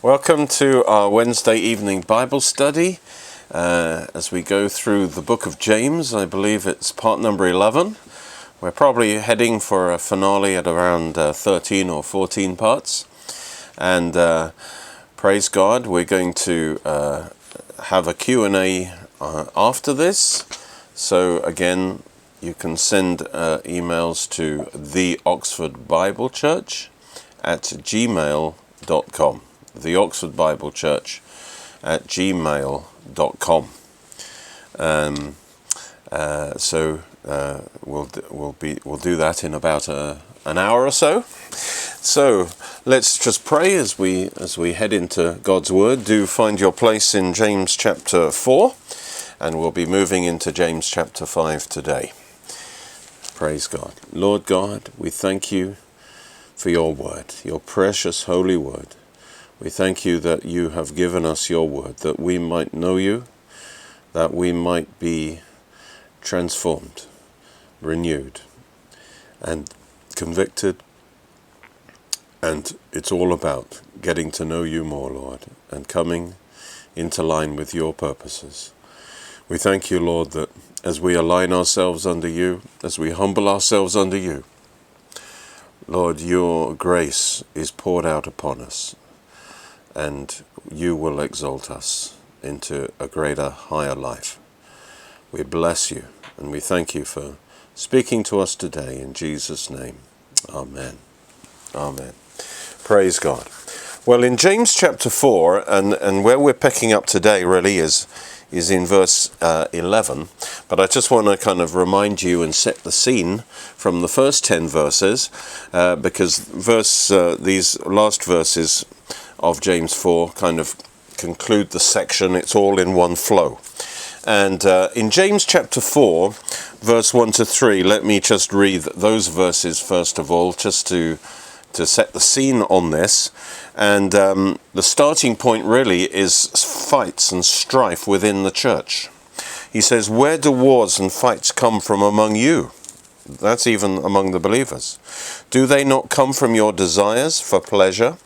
Welcome to our Wednesday evening Bible study as we go through the book of James. I believe it's part number 11. We're probably heading for a finale at around 13 or 14 parts. And praise God, we're going to have a Q&A after this. So again, you can send emails to the Oxford Bible Church at gmail.com. The Oxford Bible Church at gmail.com. So we'll do that in about an hour or so. So let's just pray as we head into God's Word. Do find your place in James chapter 4, and we'll be moving into James chapter 5 today. Praise God. Lord God, we thank you for your word, your precious holy word. We thank you that you have given us your word, that we might know you, that we might be transformed, renewed, and convicted. And it's all about getting to know you more, Lord, and coming into line with your purposes. We thank you, Lord, that as we align ourselves under you, as we humble ourselves under you, Lord, your grace is poured out upon us, and you will exalt us into a greater, higher life. We bless you, and we thank you for speaking to us today in Jesus' name. Amen. Amen. Praise God. Well, in James chapter 4, and where we're picking up today really is in verse 11, but I just want to kind of remind you and set the scene from the first 10 verses, because these last verses of James 4 kind of conclude the section. It's all in one flow. And in James chapter 4, verse 1 to 3, let me just read those verses first of all, just to set the scene on this. And the starting point really is fights and strife within the church. He says, "Where do wars and fights come from among you?" That's even among the believers. "Do they not come from your desires for pleasure,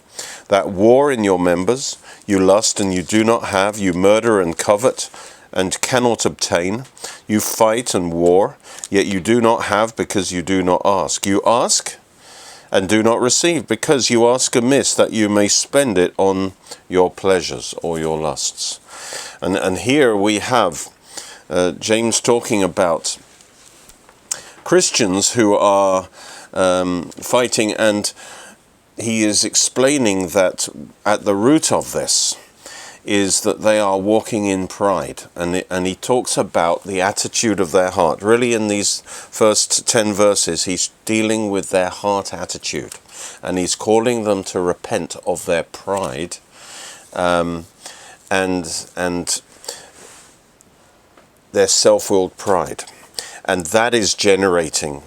that war in your members? You lust and you do not have, you murder and covet and cannot obtain. You fight and war, yet you do not have because you do not ask. You ask and do not receive, because you ask amiss, that you may spend it on your pleasures or your lusts." And here we have James talking about Christians who are fighting, and he is explaining that at the root of this is that they are walking in pride. And he talks about the attitude of their heart. Really, in these first 10 verses, he's dealing with their heart attitude. And he's calling them to repent of their pride and their self-willed pride. And that is generating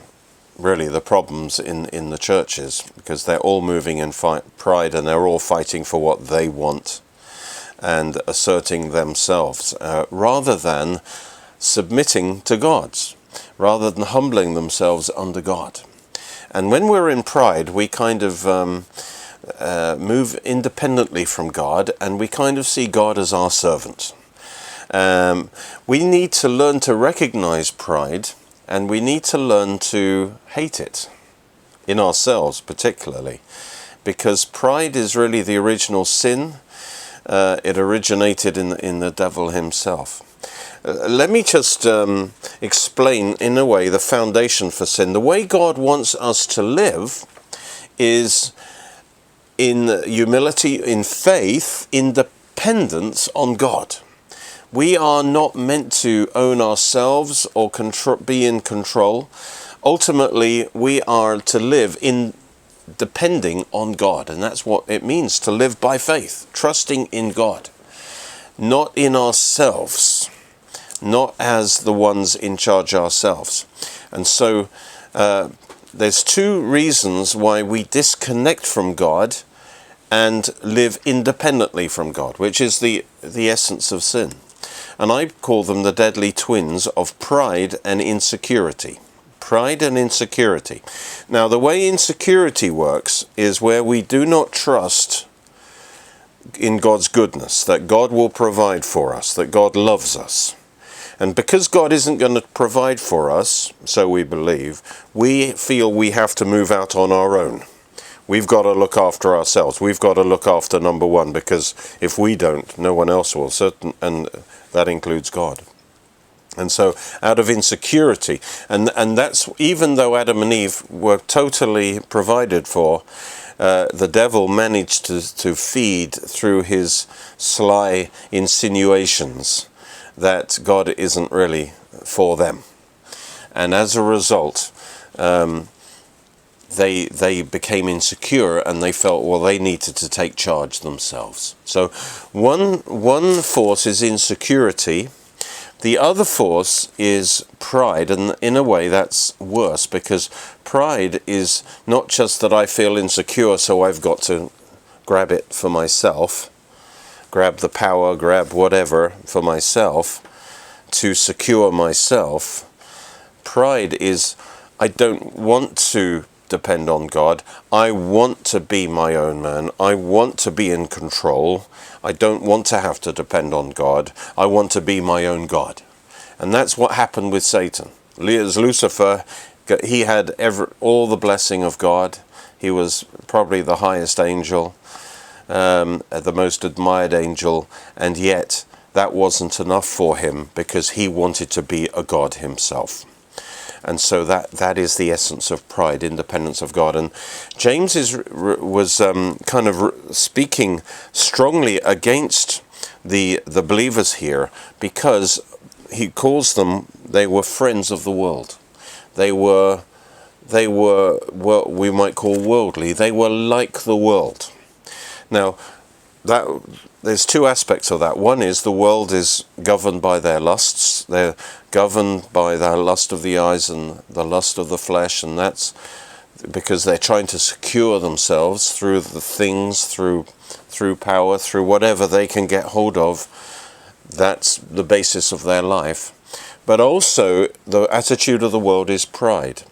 really the problems in the churches, because they're all moving in pride, and they're all fighting for what they want and asserting themselves, rather than submitting to God's, rather than humbling themselves under God. And when we're in pride, we kind of move independently from God, and we kind of see God as our servant. We need to learn to recognize pride, and we need to learn to hate it, in ourselves particularly, because pride is really the original sin. It originated in the devil himself. Let me just explain, in a way, the foundation for sin. The way God wants us to live is in humility, in faith, in dependence on God. We are not meant to own ourselves or be in control. Ultimately, we are to live in depending on God, and that's what it means to live by faith, trusting in God, not in ourselves, not as the ones in charge ourselves. And so there's two reasons why we disconnect from God and live independently from God, which is the essence of sin. And I call them the deadly twins of pride and insecurity. Pride and insecurity. Now, the way insecurity works is where we do not trust in God's goodness, that God will provide for us, that God loves us. And because God isn't going to provide for us, so we believe, we feel we have to move out on our own. We've got to look after ourselves. We've got to look after number one, because if we don't, no one else will. And that includes God. And so out of insecurity, and that's, even though Adam and Eve were totally provided for, the devil managed to feed through his sly insinuations that God isn't really for them. And as a result, they became insecure, and they felt, well, they needed to take charge themselves. So one force is insecurity. The other force is pride, and in a way that's worse, because pride is not just that I feel insecure, so I've got to grab it for myself, grab the power, grab whatever for myself to secure myself. Pride is, I don't want to depend on God. I want to be my own man. I want to be in control. I don't want to have to depend on God. I want to be my own God. And that's what happened with Satan. As Lucifer, he had all the blessing of God. He was probably the highest angel, the most admired angel, and yet that wasn't enough for him, because he wanted to be a God himself. And so that is the essence of pride, independence of God. And James was kind of speaking strongly against the believers here, because he calls them, they were friends of the world. They were what we might call worldly. They were like the world. Now, there's two aspects of that. One is the world is governed by their lusts. They're governed by the lust of the eyes and the lust of the flesh, and that's because they're trying to secure themselves through the things, through power, through whatever they can get hold of. That's the basis of their life. But also, the attitude of the world is pride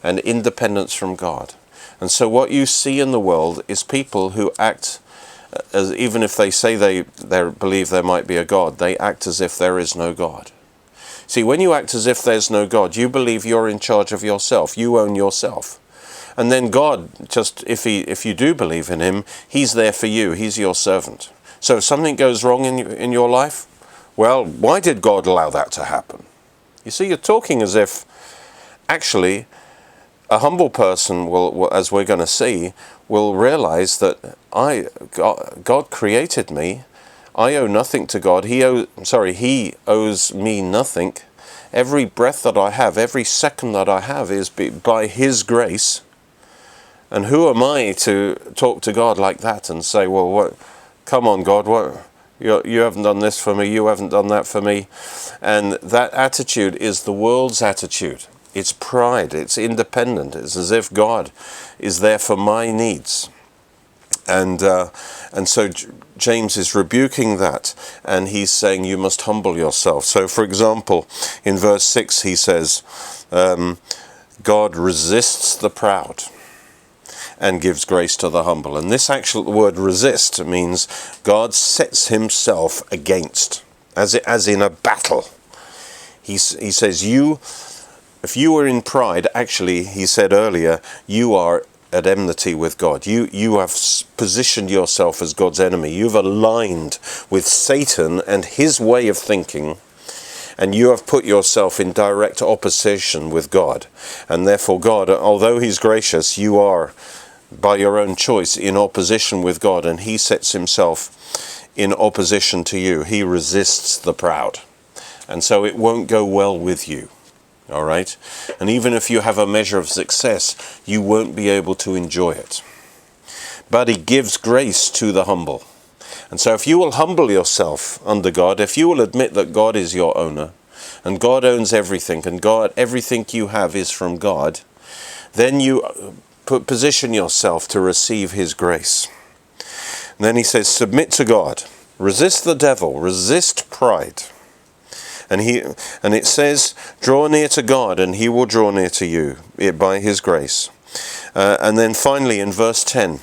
and independence from God. And so what you see in the world is people who act as, even if they say they believe there might be a God, they act as if there is no God. See, when you act as if there's no God, you believe you're in charge of yourself. You own yourself. And then God, just if you do believe in him, he's there for you. He's your servant. So if something goes wrong in your life, well, why did God allow that to happen? You see, you're talking as if, actually, a humble person will, as we're going to see, will realize that God created me. I owe nothing to God. He owes me nothing. Every breath that I have, every second that I have is by his grace. And who am I to talk to God like that and say, well, what? Come on, God, what? You haven't done this for me. You haven't done that for me. And that attitude is the world's attitude. It's pride. It's independent. It's as if God is there for my needs. And so James is rebuking that, and he's saying you must humble yourself. So, for example, in verse 6 he says, God resists the proud and gives grace to the humble. And this actual word resist means God sets himself against, as in a battle. He says, if you were in pride, actually, he said earlier, you are at enmity with God. You have positioned yourself as God's enemy. You've aligned with Satan and his way of thinking, and you have put yourself in direct opposition with God. And therefore God, although he's gracious, you are, by your own choice, in opposition with God, and he sets himself in opposition to you. He resists the proud. And so it won't go well with you. All right? And even if you have a measure of success, you won't be able to enjoy it. But he gives grace to the humble. And so if you will humble yourself under God, if you will admit that God is your owner, and God owns everything, and everything you have is from God, then you position yourself to receive his grace. And then he says, submit to God, resist the devil, resist pride. And it says, draw near to God, and he will draw near to you by his grace. And then finally in verse 10,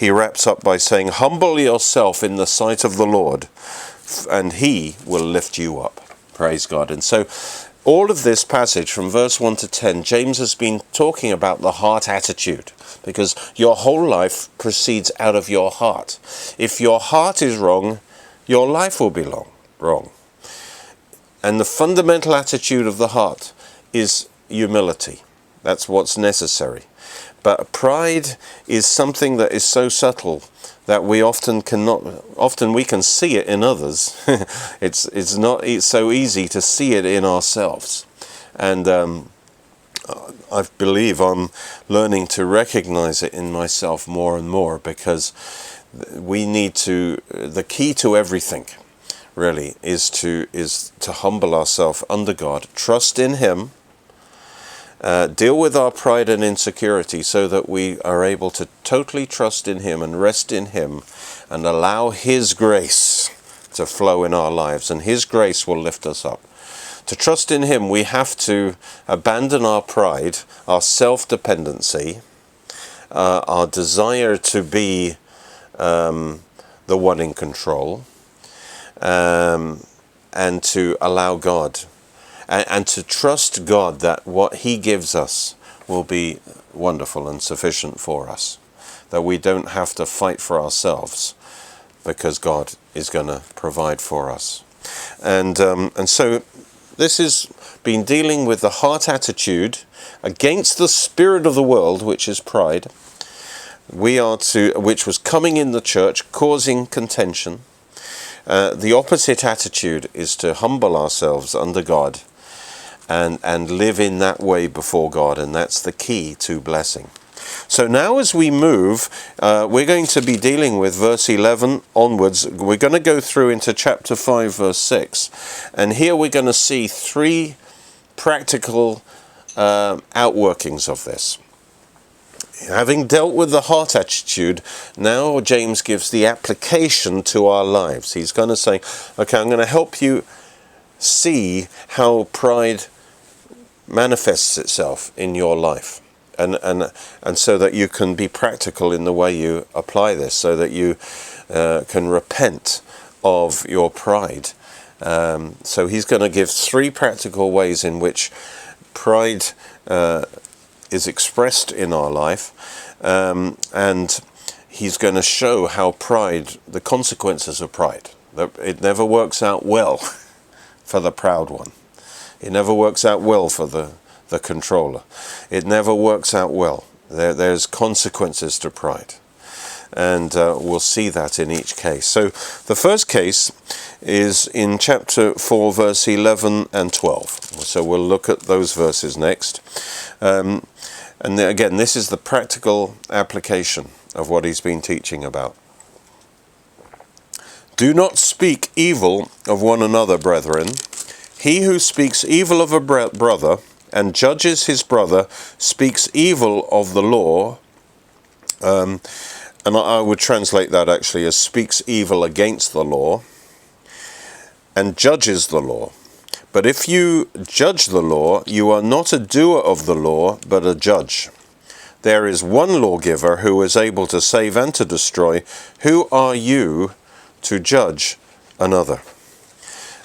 he wraps up by saying, humble yourself in the sight of the Lord, and he will lift you up. Praise God. And so all of this passage from verse 1 to 10, James has been talking about the heart attitude, because your whole life proceeds out of your heart. If your heart is wrong, your life will be wrong. And the fundamental attitude of the heart is humility. That's what's necessary. But pride is something that is so subtle that we often we can see it in others. it's not so easy to see it in ourselves. And I believe I'm learning to recognize it in myself more and more, because we need to, the key to everything really is to humble ourselves under God, trust in him, deal with our pride and insecurity so that we are able to totally trust in him and rest in him and allow his grace to flow in our lives, and his grace will lift us up. To trust in him, we have to abandon our pride, our self-dependency, our desire to be the one in control, and to allow God and to trust God that what he gives us will be wonderful and sufficient for us, that we don't have to fight for ourselves, because God is going to provide for us. And so this has been dealing with the heart attitude against the spirit of the world, which is pride, which was coming in the church, causing contention. The opposite attitude is to humble ourselves under God and live in that way before God, and that's the key to blessing. So now as we move, we're going to be dealing with verse 11 onwards. We're going to go through into chapter 5, verse 6. And here we're going to see three practical outworkings of this. Having dealt with the heart attitude, now James gives the application to our lives. He's going to say, okay, I'm going to help you see how pride manifests itself in your life. And so that you can be practical in the way you apply this, so that you can repent of your pride. So he's going to give three practical ways in which pride is expressed in our life, and he's going to show how pride, the consequences of pride, that it never works out well for the proud one. It never works out well for the controller. It never works out well. There's consequences to pride. And we'll see that in each case. So the first case is in chapter 4, verse 11 and 12. So we'll look at those verses next. And again, this is the practical application of what he's been teaching about. Do not speak evil of one another, brethren. He who speaks evil of a brother and judges his brother speaks evil of the law. And I would translate that actually as speaks evil against the law and judges the law. But if you judge the law, you are not a doer of the law, but a judge. There is one lawgiver who is able to save and to destroy. Who are you to judge another?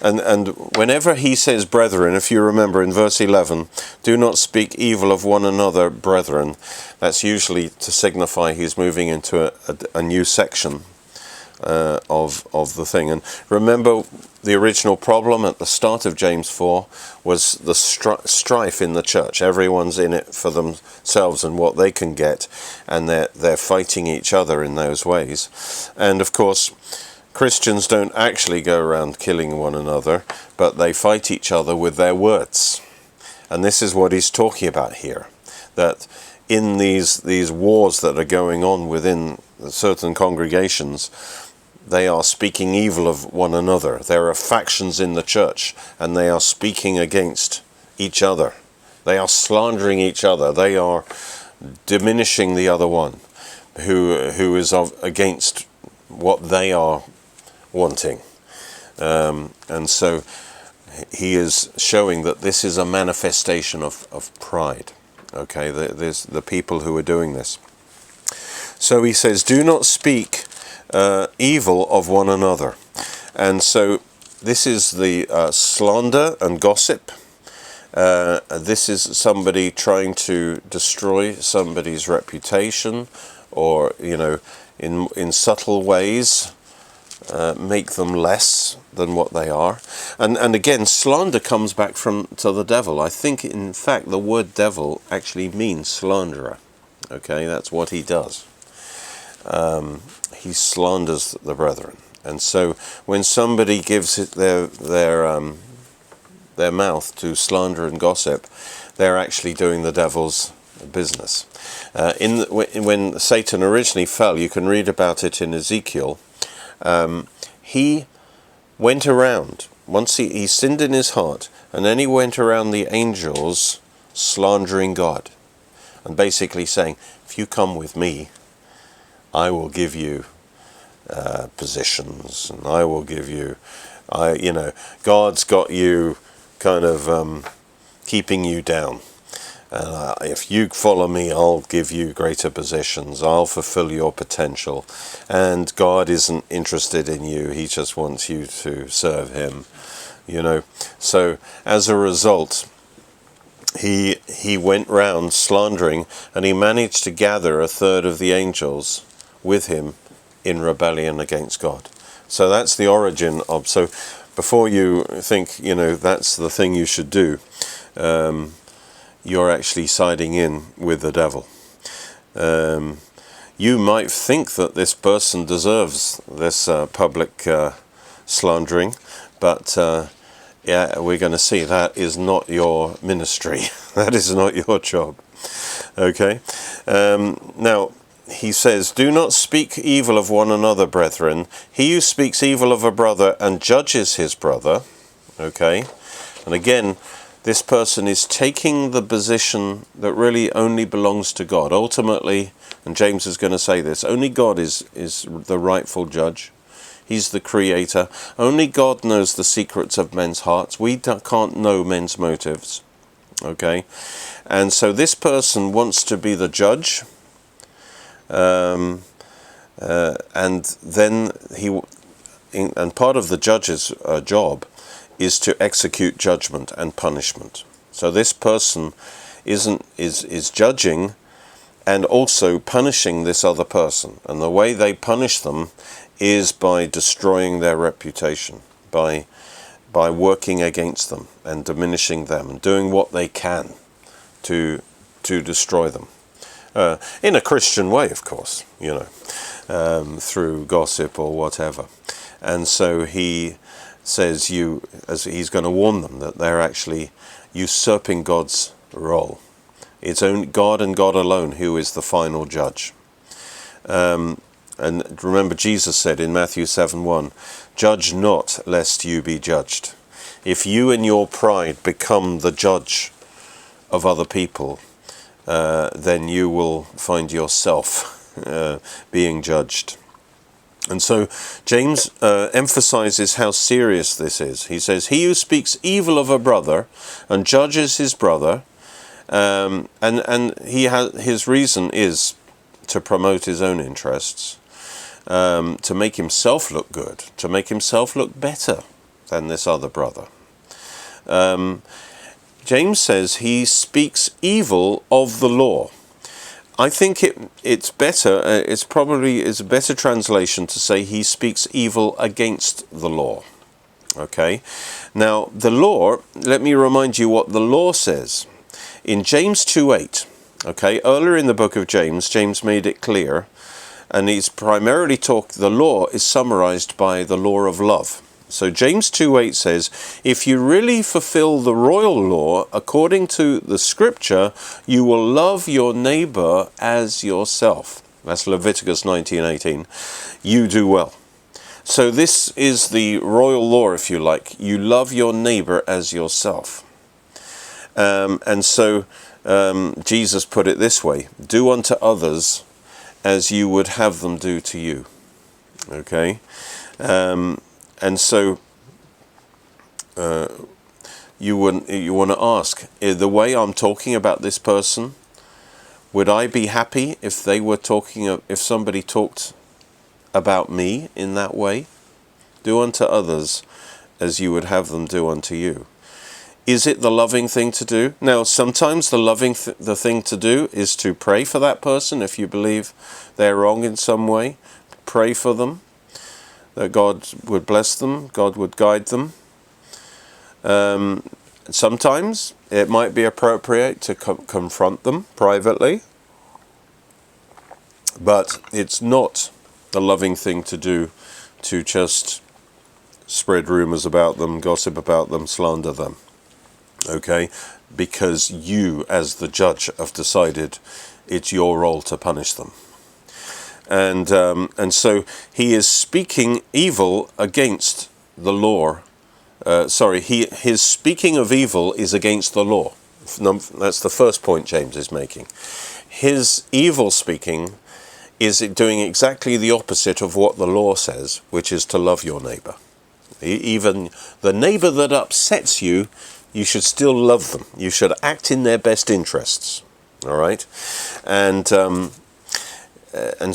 And whenever he says brethren, if you remember in verse 11, do not speak evil of one another, brethren, that's usually to signify he's moving into a new section of the thing. And remember, the original problem at the start of James 4 was the strife in the church. Everyone's in it for themselves and what they can get, and they're fighting each other in those ways. And of course, Christians don't actually go around killing one another, but they fight each other with their words. And this is what he's talking about here, that in these wars that are going on within certain congregations, they are speaking evil of one another. There are factions in the church, and they are speaking against each other. They are slandering each other. They are diminishing the other one who is against what they are wanting. And so he is showing that this is a manifestation of pride. Okay, there's the people who are doing this. So he says, do not speak evil of one another. And so this is the slander and gossip. This is somebody trying to destroy somebody's reputation, or, in subtle ways, make them less than what they are. And again, slander comes back to the devil. I think, in fact, the word devil actually means slanderer. Okay, that's what he does. He slanders the brethren. And so when somebody gives their mouth to slander and gossip, they're actually doing the devil's business. When Satan originally fell, you can read about it in Ezekiel. He went around, once he sinned in his heart, and then he went around the angels slandering God, and basically saying, if you come with me, I will give you positions, and I will give you, God's got you kind of keeping you down. If you follow me, I'll give you greater positions. I'll fulfill your potential. And God isn't interested in you. He just wants you to serve him. So as a result, he went round slandering, and he managed to gather a third of the angels with him in rebellion against God. So that's the origin of. So before you think, that's the thing you should do, you're actually siding in with the devil. You might think that this person deserves this public slandering, but we're going to see that is not your ministry. That is not your job. Okay? Now, he says, do not speak evil of one another, brethren. He who speaks evil of a brother and judges his brother, okay? And again, this person is taking the position that really only belongs to God. Ultimately, and James is going to say this, only God is the rightful judge. He's the creator. Only God knows the secrets of men's hearts. We can't know men's motives, okay? And so this person wants to be the judge, and then and part of the judge's job is to execute judgment and punishment. So this person is judging and also punishing this other person, and the way they punish them is by destroying their reputation, by working against them and diminishing them and doing what they can to destroy them. In a Christian way, of course, through gossip or whatever. And so he says he's going to warn them that they're actually usurping God's role. It's only God and God alone who is the final judge. And remember, Jesus said in Matthew 7:1, judge not lest you be judged. If you in your pride become the judge of other people, then you will find yourself being judged. And so James emphasizes how serious this is. He says, he who speaks evil of a brother and judges his brother, and his reason is to promote his own interests, to make himself look good, to make himself look better than this other brother. James says he speaks evil of the law. I think it's better, it's probably is a better translation to say he speaks evil against the law. Okay? Now, the law, let me remind you what the law says. In James 2:8, okay, earlier in the book of James, James made it clear, and he's primarily the law is summarized by the law of love. So James 2:8 says, if you really fulfill the royal law according to the scripture, you will love your neighbor as yourself. That's Leviticus 19:18. You do well. So this is the royal law, if you like. You love your neighbor as yourself. And so Jesus put it this way, do unto others as you would have them do to you. Okay? And so you want to ask, the way I'm talking about this person, Would I be happy if they were if somebody talked about me in that way? Do unto others as you would have them do unto you. Is it the loving thing to do? Now, sometimes the thing to do is to pray for that person if you believe they're wrong in some way. Pray for them, that God would bless them, God would guide them. Sometimes it might be appropriate to confront them privately, but it's not the loving thing to do to just spread rumors about them, gossip about them, slander them. Okay? Because you, as the judge, have decided it's your role to punish them. And so he is speaking evil against the law. His speaking of evil is against the law. That's the first point James is making. His evil speaking is doing exactly the opposite of what the law says, which is to love your neighbour. Even the neighbour that upsets you, you should still love them. You should act in their best interests. All right? And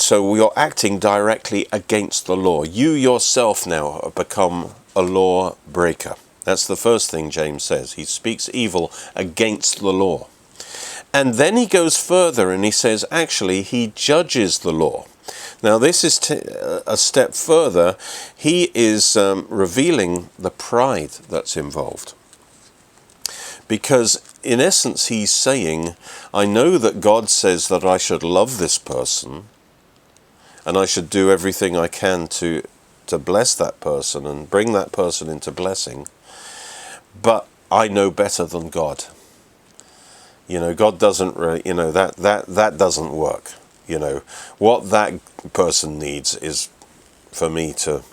so you're acting directly against the law. You yourself now have become a law breaker. That's the first thing James says. He speaks evil against the law. And then he goes further and he says, actually, he judges the law. Now, this is a step further. He is revealing the pride that's involved. Because, in essence, he's saying, I know that God says that I should love this person, and I should do everything I can to bless that person and bring that person into blessing, but I know better than God. God doesn't really, that doesn't work. What that person needs is for me to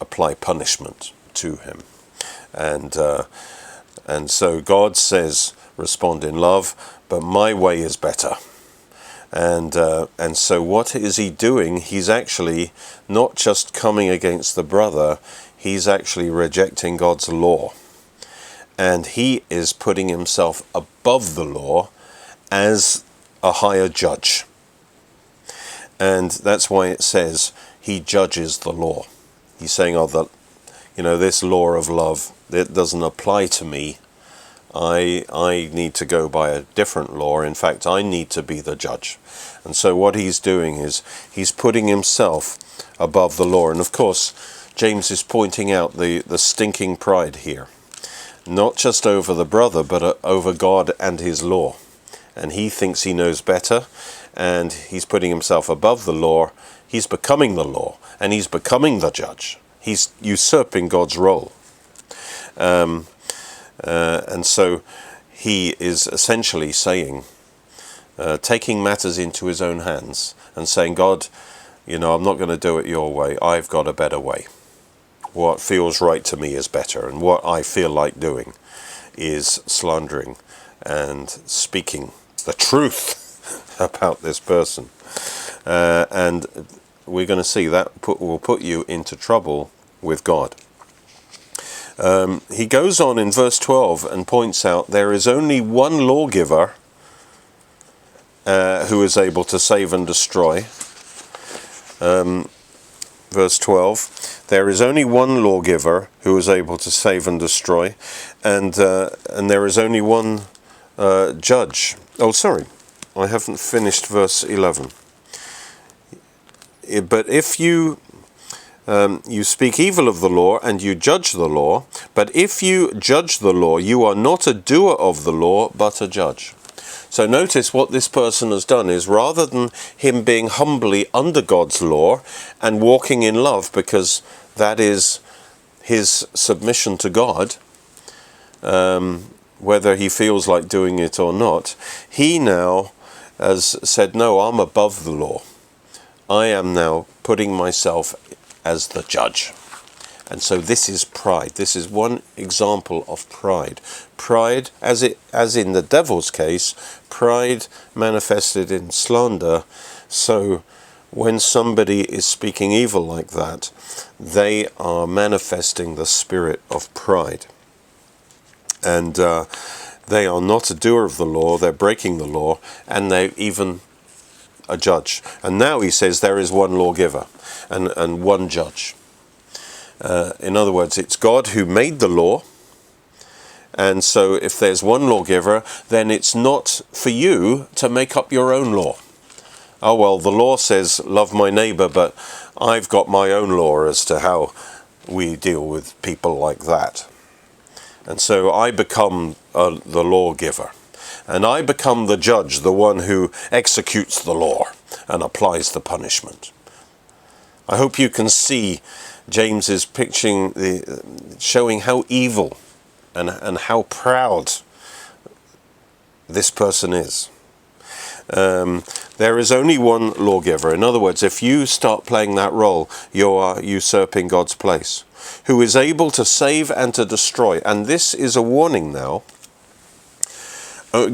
apply punishment to him. And so God says, respond in love, but my way is better. And so what is he doing? He's actually not just coming against the brother, he's actually rejecting God's law. And he is putting himself above the law as a higher judge. And that's why it says he judges the law. He's saying, this law of love, it doesn't apply to me. I need to go by a different law. In fact, I need to be the judge. And so what he's doing is he's putting himself above the law. And of course, James is pointing out the stinking pride here. Not just over the brother, but over God and his law. And he thinks he knows better, and he's putting himself above the law. He's becoming the law, and he's becoming the judge. He's usurping God's role. And so he is essentially saying, taking matters into his own hands and saying, God, I'm not going to do it your way. I've got a better way. What feels right to me is better, and what I feel like doing is slandering and speaking the truth about this person. And we're going to see that will put you into trouble with God. He goes on in verse 12 and points out there is only one lawgiver who is able to save and destroy. Verse 12, there is only one lawgiver who is able to save and destroy, and there is only one judge. Oh, sorry, I haven't finished verse 11. But if you speak evil of the law and you judge the law, but if you judge the law, you are not a doer of the law, but a judge. So notice what this person has done is, rather than him being humbly under God's law and walking in love, because that is his submission to God, whether he feels like doing it or not, he now has said, no, I'm above the law. I am now putting myself as the judge. And so this is pride. This is one example of pride. Pride, as in the devil's case, pride manifested in slander. So when somebody is speaking evil like that, they are manifesting the spirit of pride. And They are not a doer of the law, they're breaking the law, and they're even a judge. And now he says there is one lawgiver and one judge. In other words, it's God who made the law. And so if there's one lawgiver, then it's not for you to make up your own law. Oh, well, the law says love my neighbor, but I've got my own law as to how we deal with people like that. And so I become the lawgiver. And I become the judge, the one who executes the law and applies the punishment. I hope you can see James is showing how evil and how proud this person is. There is only one lawgiver. In other words, if you start playing that role, you are usurping God's place, who is able to save and to destroy. And this is a warning now.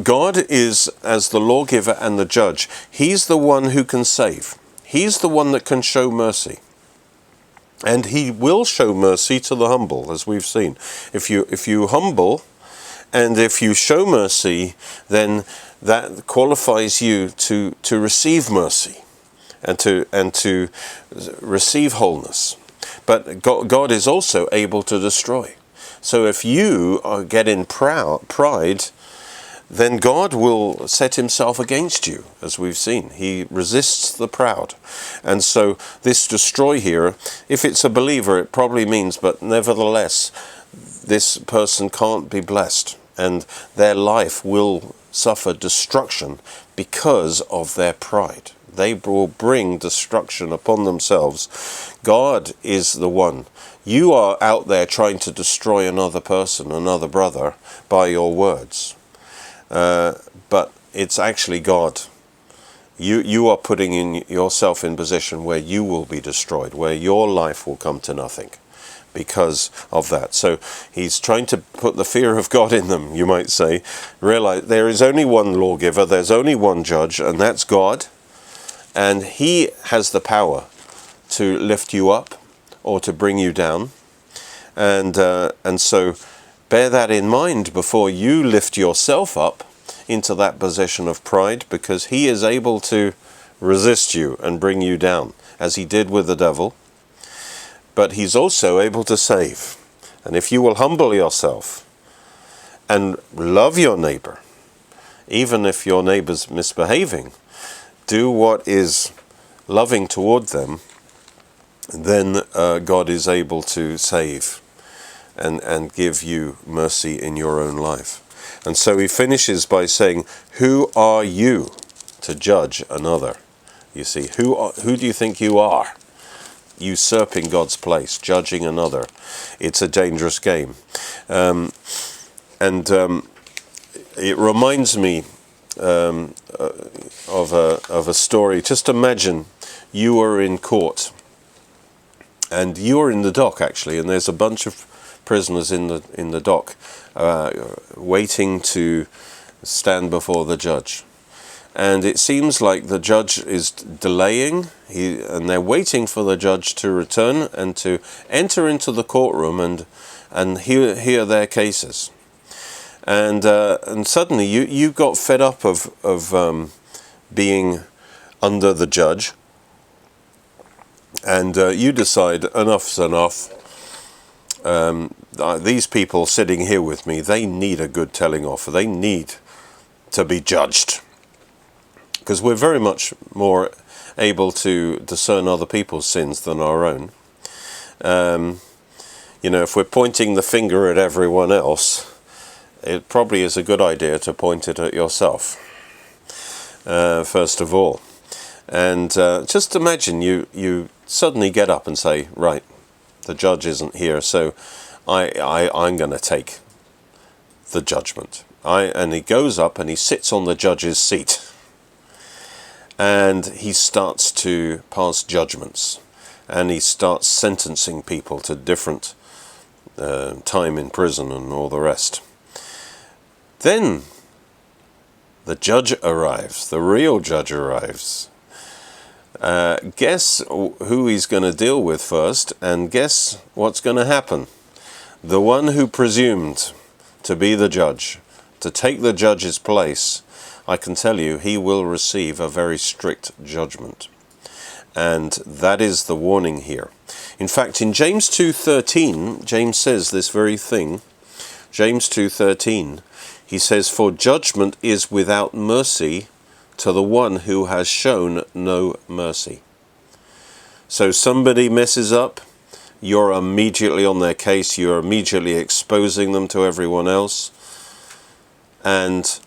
God is, as the lawgiver and the judge, he's the one who can save. He's the one that can show mercy. And he will show mercy to the humble, as we've seen. If you humble and if you show mercy, then that qualifies you to receive mercy and to receive wholeness. But God is also able to destroy. So if you get in pride, then God will set himself against you, as we've seen. He resists the proud. And so this destroy here, if it's a believer, it probably means, but nevertheless, this person can't be blessed, and their life will suffer destruction because of their pride. They will bring destruction upon themselves. God is the one. You are out there trying to destroy another person, another brother, by your words. But it's actually God. You are putting yourself in position where you will be destroyed, where your life will come to nothing because of that. So he's trying to put the fear of God in them, you might say. Realize there is only one lawgiver, there's only one judge, and that's God. And he has the power to lift you up or to bring you down. And so bear that in mind before you lift yourself up into that position of pride, because he is able to resist you and bring you down, as he did with the devil. But he's also able to save. And if you will humble yourself and love your neighbor, even if your neighbor's misbehaving, do what is loving toward them, then God is able to save and give you mercy in your own life. And so he finishes by saying, who are you to judge another? You see, who do you think you are? Usurping God's place, judging another. It's a dangerous game. It reminds me of a story. Just imagine you are in court, and you are in the dock actually, and there's a bunch of prisoners in the dock waiting to stand before the judge. And it seems like the judge is delaying, and they're waiting for the judge to return and to enter into the courtroom and hear their cases. And suddenly you got fed up of being under the judge, and you decide enough's enough. These people sitting here with me, they need a good telling off. They need to be judged. Because we're very much more able to discern other people's sins than our own. If we're pointing the finger at everyone else, it probably is a good idea to point it at yourself, first of all. And just imagine you suddenly get up and say, right, the judge isn't here, so I'm going to take the judgment. And he goes up and he sits on the judge's seat. And he starts to pass judgments, and he starts sentencing people to different time in prison and all the rest. Then the judge arrives, the real judge arrives. Guess who he's going to deal with first, and guess what's going to happen. The one who presumed to be the judge, to take the judge's place, I can tell you he will receive a very strict judgment. And that is the warning here. In fact, in James 2:13, James says this very thing. James 2:13, he says, "For judgment is without mercy to the one who has shown no mercy." So somebody messes up, you're immediately on their case, you're immediately exposing them to everyone else. And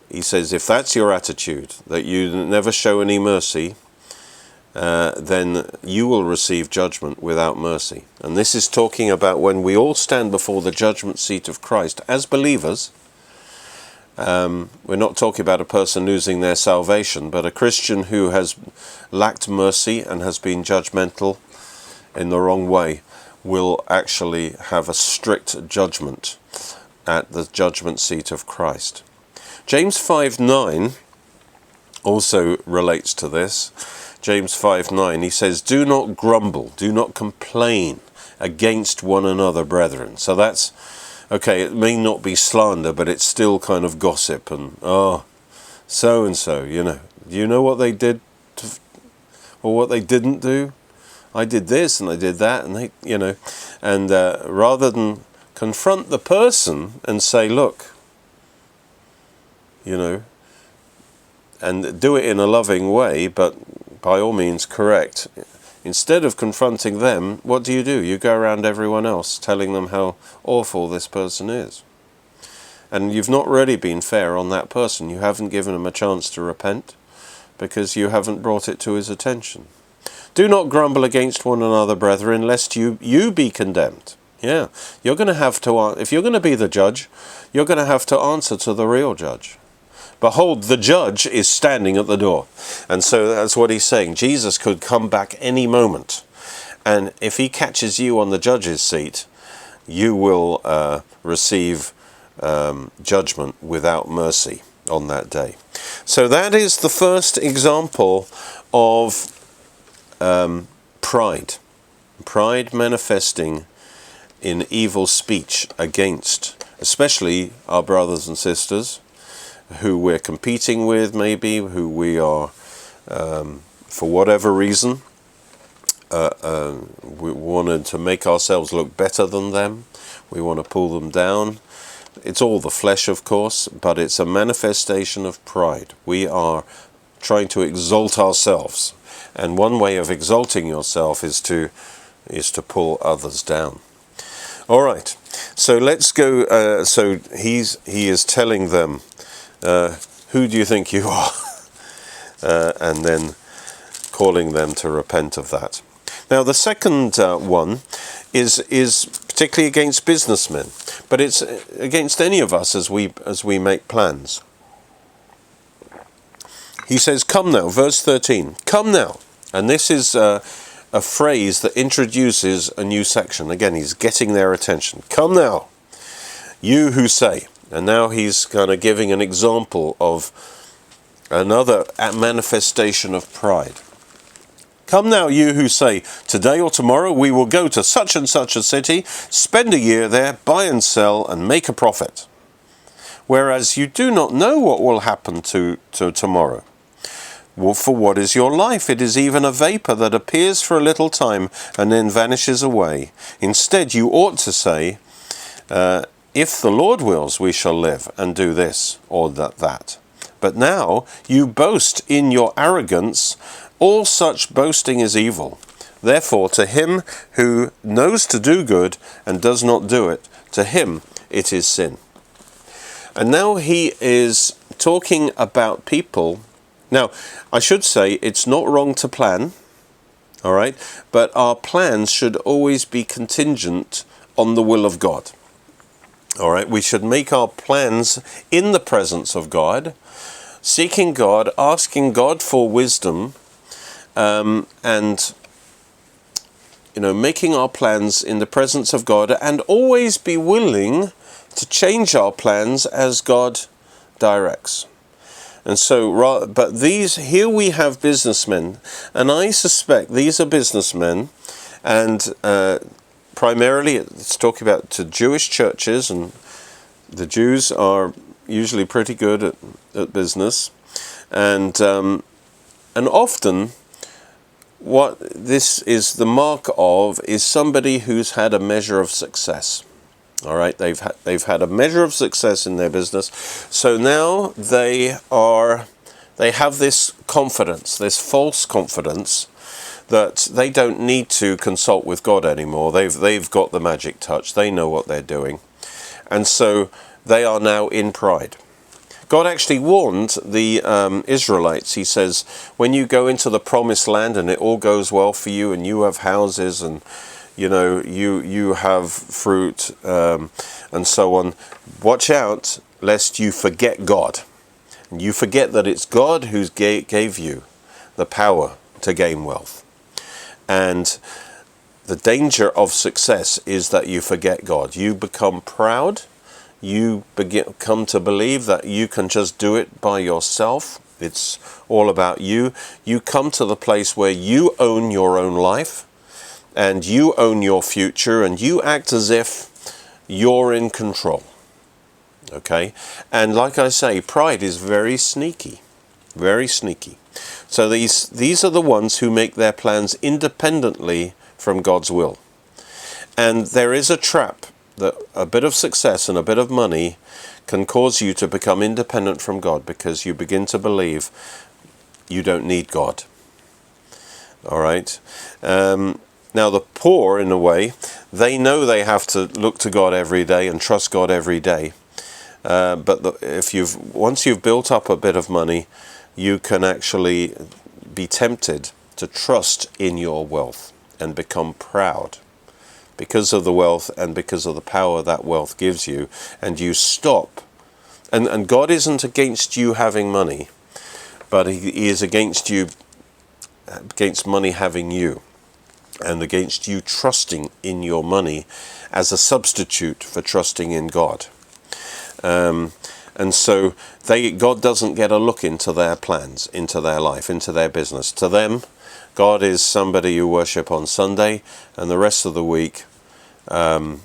he says, if that's your attitude, that you never show any mercy, then you will receive judgment without mercy. And this is talking about when we all stand before the judgment seat of Christ as believers. We're not talking about a person losing their salvation, but a Christian who has lacked mercy and has been judgmental in the wrong way will actually have a strict judgment at the judgment seat of Christ. James 5:9 also relates to this. James 5:9, he says, "Do not grumble, do not complain against one another, brethren." So that's, okay, it may not be slander, but it's still kind of gossip and, so-and-so, you know what they did or what they didn't do? I did this and I did that, and and rather than confront the person and say, look, and do it in a loving way, but by all means correct. Instead of confronting them, what do? You go around everyone else telling them how awful this person is. And you've not really been fair on that person. You haven't given him a chance to repent because you haven't brought it to his attention. "Do not grumble against one another, brethren, lest you be condemned." Yeah, you're going to have to, if you're going to be the judge, you're going to have to answer to the real judge. "Behold, the judge is standing at the door." And so that's what he's saying. Jesus could come back any moment. And if he catches you on the judge's seat, you will receive judgment without mercy on that day. So that is the first example of pride. Pride manifesting in evil speech against, especially our brothers and sisters, who we're competing with, maybe, who we are, for whatever reason, we wanted to make ourselves look better than them. We want to pull them down. It's all the flesh, of course, but it's a manifestation of pride. We are trying to exalt ourselves. And one way of exalting yourself is to pull others down. All right, so let's go. So he is telling them, who do you think you are? And then calling them to repent of that. Now, the second one is particularly against businessmen, but it's against any of us as we make plans. He says, "Come now," verse 13, "Come now." And this is a phrase that introduces a new section. Again, he's getting their attention. "Come now, you who say," and now he's kind of giving an example of another manifestation of pride. "Come now, you who say, today or tomorrow we will go to such and such a city, spend a year there, buy and sell, and make a profit. Whereas you do not know what will happen to tomorrow. Well, for what is your life? It is even a vapor that appears for a little time and then vanishes away. Instead, you ought to say, if the Lord wills, we shall live and do this or that. But now you boast in your arrogance. All such boasting is evil. Therefore, to him who knows to do good and does not do it, to him it is sin." And now he is talking about people. Now, I should say it's not wrong to plan, all right? But our plans should always be contingent on the will of God. All right, we should make our plans in the presence of God, seeking God, asking God for wisdom, and making our plans in the presence of God, and always be willing to change our plans as God directs. And so, but here we have businessmen, and I suspect these are businessmen, and primarily it's talking about to Jewish churches, and the Jews are usually pretty good at business, and often what this is the mark of is somebody who's had a measure of success. All right, they've had a measure of success in their business, so now they have this confidence, this false confidence, that they don't need to consult with God anymore. They've got the magic touch. They know what they're doing, and so they are now in pride. God actually warned the Israelites. He says, when you go into the promised land and it all goes well for you, and you have houses, and you have fruit, and so on, watch out lest you forget God. And you forget that it's God who gave you the power to gain wealth. And the danger of success is that you forget God. You become proud. You come to believe that you can just do it by yourself. It's all about you. You come to the place where you own your own life, and you own your future, and you act as if you're in control. Okay? And like I say, pride is very sneaky. Very sneaky. So these are the ones who make their plans independently from God's will. And there is a trap that a bit of success and a bit of money can cause you to become independent from God, because you begin to believe you don't need God. All right? Now the poor, in a way, they know they have to look to God every day and trust God every day. But once you've built up a bit of money, you can actually be tempted to trust in your wealth and become proud because of the wealth and because of the power that wealth gives you, and you stop. And God isn't against you having money, but He is against money having you, and against you trusting in your money as a substitute for trusting in God. And so God doesn't get a look into their plans, into their life, into their business. To them, God is somebody you worship on Sunday, and the rest of the week, they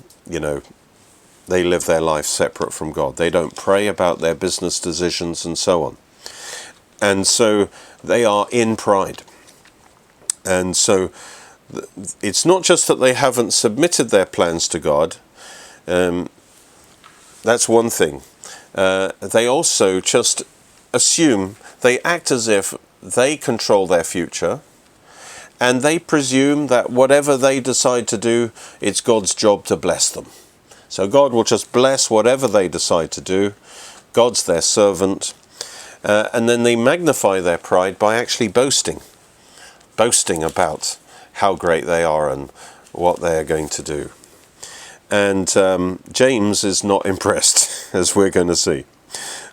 live their life separate from God. They don't pray about their business decisions and so on. And so they are in pride. And so it's not just that they haven't submitted their plans to God. That's one thing. They also just assume, they act as if they control their future, and they presume that whatever they decide to do, it's God's job to bless them. So God will just bless whatever they decide to do. God's their servant. And then they magnify their pride by actually boasting about how great they are and what they are going to do. And James is not impressed, as we're going to see.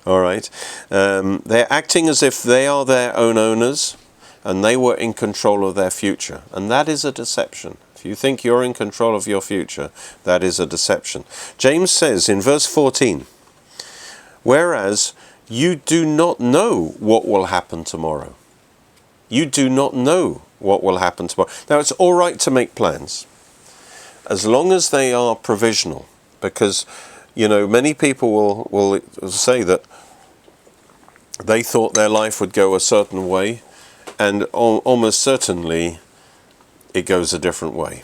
All right. They're acting as if they are their own owners and they were in control of their future. And that is a deception. If you think you're in control of your future, that is a deception. James says in verse 14, whereas you do not know what will happen tomorrow. You do not know what will happen tomorrow. Now, it's all right to make plans, as long as they are provisional, because, many people will say that they thought their life would go a certain way, and almost certainly it goes a different way.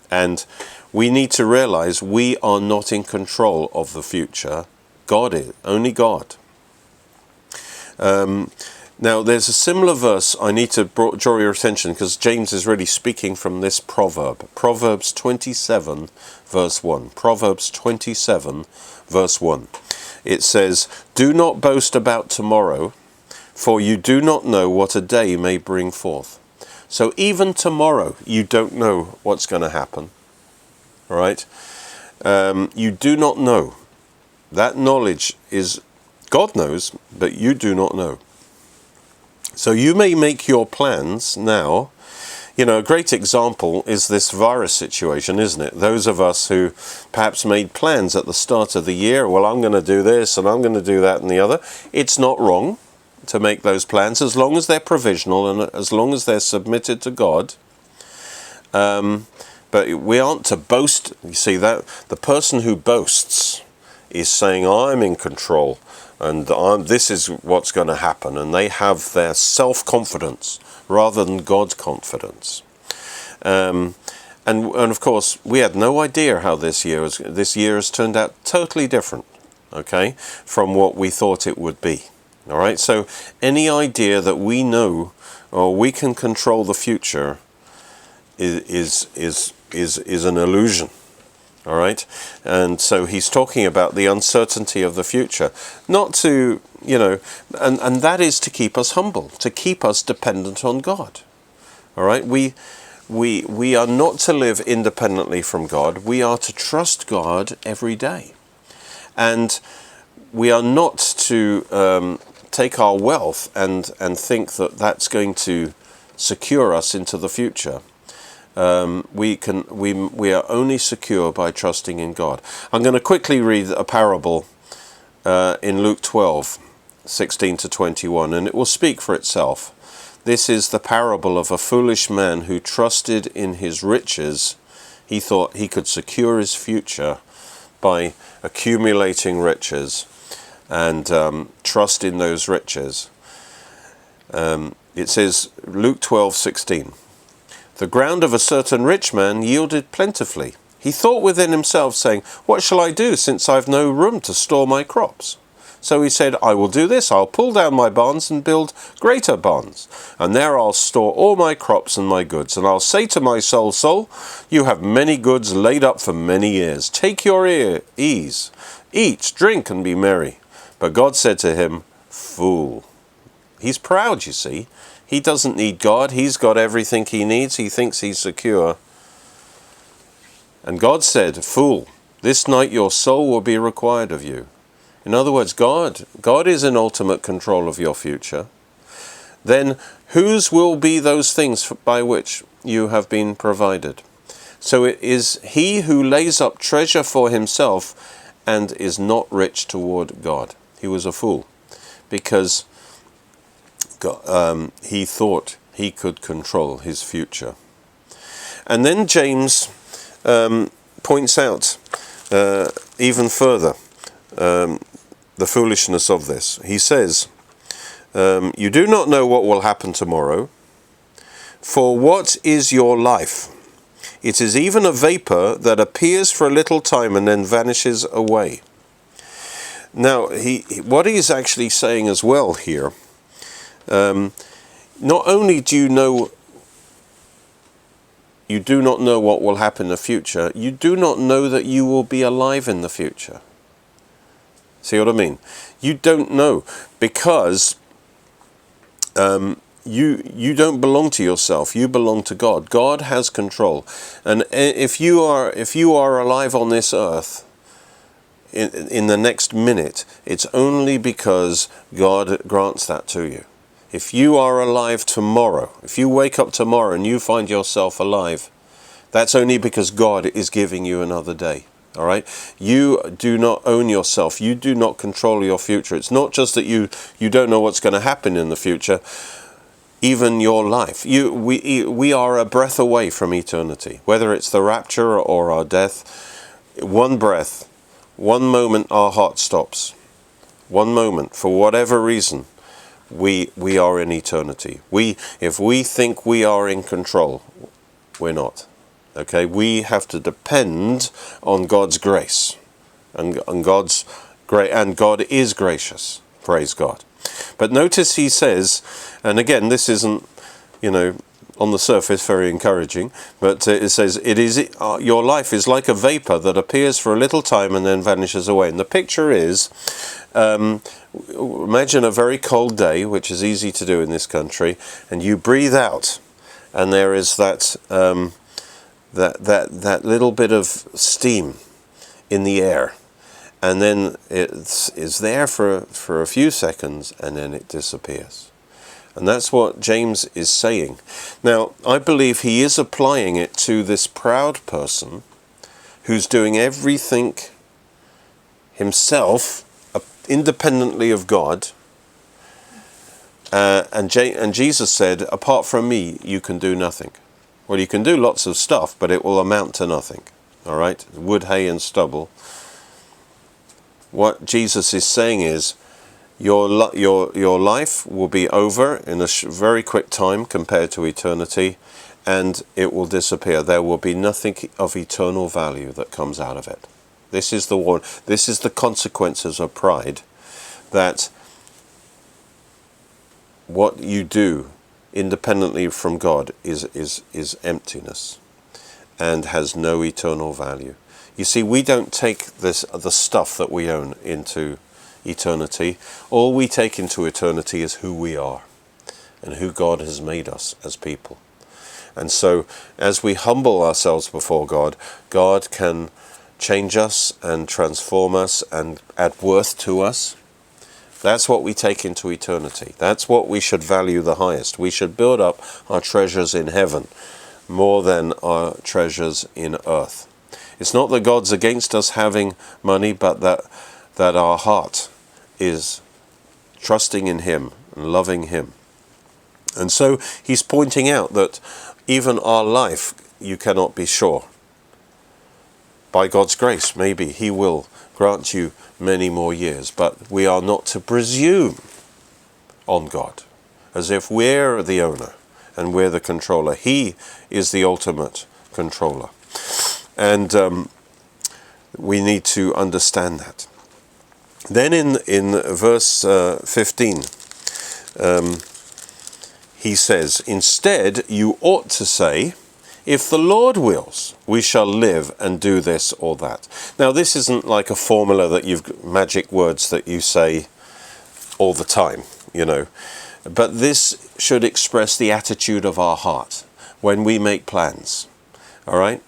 And we need to realize we are not in control of the future. God is, only God. Now, there's a similar verse I need to draw your attention, because James is really speaking from this proverb. Proverbs 27, verse 1. Proverbs 27, verse 1. It says, do not boast about tomorrow, for you do not know what a day may bring forth. So even tomorrow, you don't know what's going to happen. All right? You do not know. That knowledge is, God knows, but you do not know. So you may make your plans now. A great example is this virus situation, isn't it? Those of us who perhaps made plans at the start of the year, well, I'm going to do this and I'm going to do that and the other. It's not wrong to make those plans as long as they're provisional and as long as they're submitted to God. But we aren't to boast. You see, that the person who boasts is saying, I'm in control, and this is what's going to happen, and they have their self-confidence rather than God's confidence. And of course, we had no idea how this year has turned out totally different, okay, from what we thought it would be. All right, so any idea that we know or we can control the future is an illusion. All right, and so he's talking about the uncertainty of the future, not to, and that is to keep us humble, to keep us dependent on God. All right, we are not to live independently from God. We are to trust God every day, and we are not to take our wealth and think that that's going to secure us into the future. We are only secure by trusting in God. I'm going to quickly read a parable in Luke 12:16 to 21, and it will speak for itself. This is the parable of a foolish man who trusted in his riches. He thought he could secure his future by accumulating riches and trust in those riches. It says, Luke 12:16. The ground of a certain rich man yielded plentifully. He thought within himself, saying, what shall I do, since I've no room to store my crops? So he said, I will do this. I'll pull down my barns and build greater barns, and there I'll store all my crops and my goods. And I'll say to my soul, soul, you have many goods laid up for many years. Take your ease, eat, drink, and be merry. But God said to him, fool. He's proud, you see. He doesn't need God. He's got everything he needs. He thinks he's secure. And God said, fool, this night your soul will be required of you. In other words, God is in ultimate control of your future. Then whose will be those things by which you have been provided? So it is he who lays up treasure for himself and is not rich toward God. He was a fool because he thought he could control his future. And then James points out even further the foolishness of this. He says, you do not know what will happen tomorrow, for what is your life? It is even a vapor that appears for a little time and then vanishes away. Now, what he's actually saying as well here, not only do you do not know what will happen in the future, you do not know that you will be alive in the future. See what I mean? You don't know, because you don't belong to yourself. You belong to God. God has control. And if you are alive on this earth in the next minute, it's only because God grants that to you. If you are alive tomorrow, if you wake up tomorrow and you find yourself alive, that's only because God is giving you another day. All right? You do not own yourself. You do not control your future. It's not just that you don't know what's going to happen in the future. Even your life. We are a breath away from eternity. Whether it's the rapture or our death, one breath, one moment our heart stops. One moment, for whatever reason, we are in eternity. If we think we are in control, we're not. Okay, we have to depend on God's grace, and God is gracious. Praise God. But notice he says, and again, this isn't, on the surface very encouraging, but it says, your life is like a vapor that appears for a little time and then vanishes away. And the picture is, imagine a very cold day, which is easy to do in this country, and you breathe out, and there is that little bit of steam in the air, and then it is there for a few seconds, and then it disappears. And that's what James is saying. Now, I believe he is applying it to this proud person who's doing everything himself, independently of God. And Jesus said, apart from me, you can do nothing. Well, you can do lots of stuff, but it will amount to nothing. All right? Wood, hay, and stubble. what Jesus is saying is, your life will be over in a very quick time compared to eternity, and it will disappear. There will be nothing of eternal value that comes out of it. This is the one. This is the consequences of pride. That what you do independently from God is emptiness and has no eternal value. You see, we don't take the stuff that we own into eternity. All we take into eternity is who we are and who God has made us as people. And so as we humble ourselves before God, God can change us and transform us and add worth to us. That's what we take into eternity. That's what we should value the highest. We should build up our treasures in heaven more than our treasures in earth. It's not that God's against us having money, but that our heart is trusting in Him and loving Him. And so he's pointing out that even our life, you cannot be sure. By God's grace, maybe He will grant you many more years, but we are not to presume on God as if we're the owner and we're the controller. He is the ultimate controller. And we need to understand that. Then in verse 15, he says, instead you ought to say, if the Lord wills, we shall live and do this or that. Now this isn't like a formula that you've magic words that you say all the time, you know. But this should express the attitude of our heart when we make plans. All right?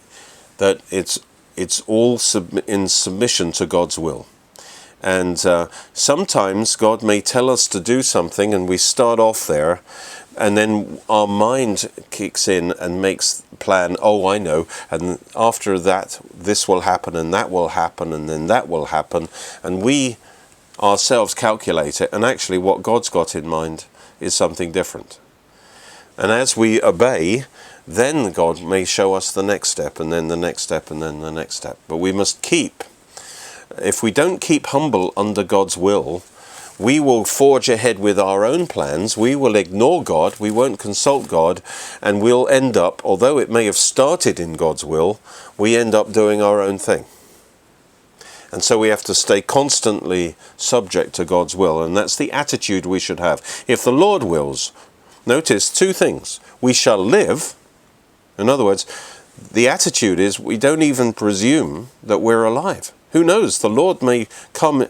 That it's all in submission to God's will. And sometimes God may tell us to do something and we start off there, and then our mind kicks in and makes plan, oh, I know, and after that this will happen and that will happen and then that will happen, and we ourselves calculate it, and actually what God's got in mind is something different. And as we obey, then God may show us the next step and then the next step and then the next step. But we must keep, if we don't keep humble under God's will, we will forge ahead with our own plans, we will ignore God, we won't consult God, and we'll end up, although it may have started in God's will, we end up doing our own thing. And so we have to stay constantly subject to God's will, and that's the attitude we should have. If the Lord wills, notice two things. We shall live. In other words, the attitude is we don't even presume that we're alive. Who knows? The Lord may come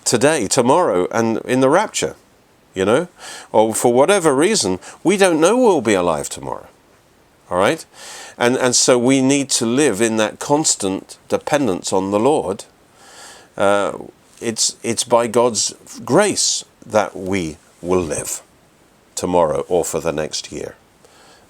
today, tomorrow, and in the rapture, you know, or for whatever reason, we don't know we'll be alive tomorrow. All right? And so we need to live in that constant dependence on the Lord. It's by God's grace that we will live tomorrow or for the next year.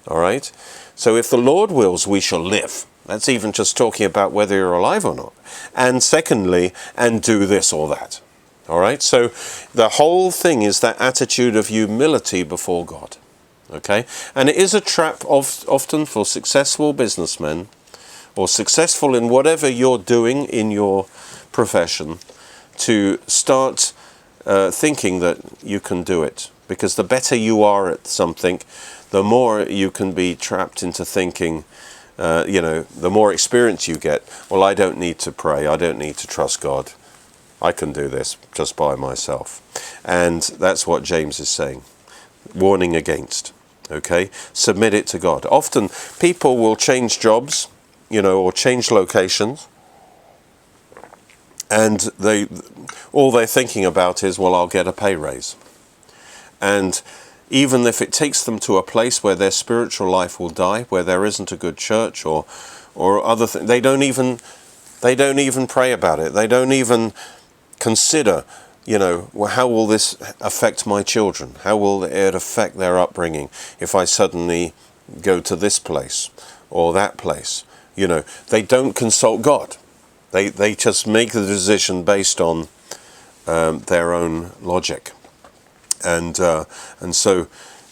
All right? So if the Lord wills, we shall live. That's even just talking about whether you're alive or not. And secondly, and do this or that. All right? So the whole thing is that attitude of humility before God. Okay? And it is a trap often for successful businessmen or successful in whatever you're doing in your profession to start thinking that you can do it. Because the better you are at something, the more you can be trapped into thinking, the more experience you get, well, I don't need to pray, I don't need to trust God. I can do this just by myself. And that's what James is saying, warning against. Okay? Submit it to God. Often people will change jobs, or change locations, and all they're thinking about is, well, I'll get a pay raise. And even if it takes them to a place where their spiritual life will die, where there isn't a good church or other things, they don't even pray about it. They don't even consider, well, how will this affect my children? How will it affect their upbringing if I suddenly go to this place or that place? They don't consult God. They just make the decision based on their own logic. And so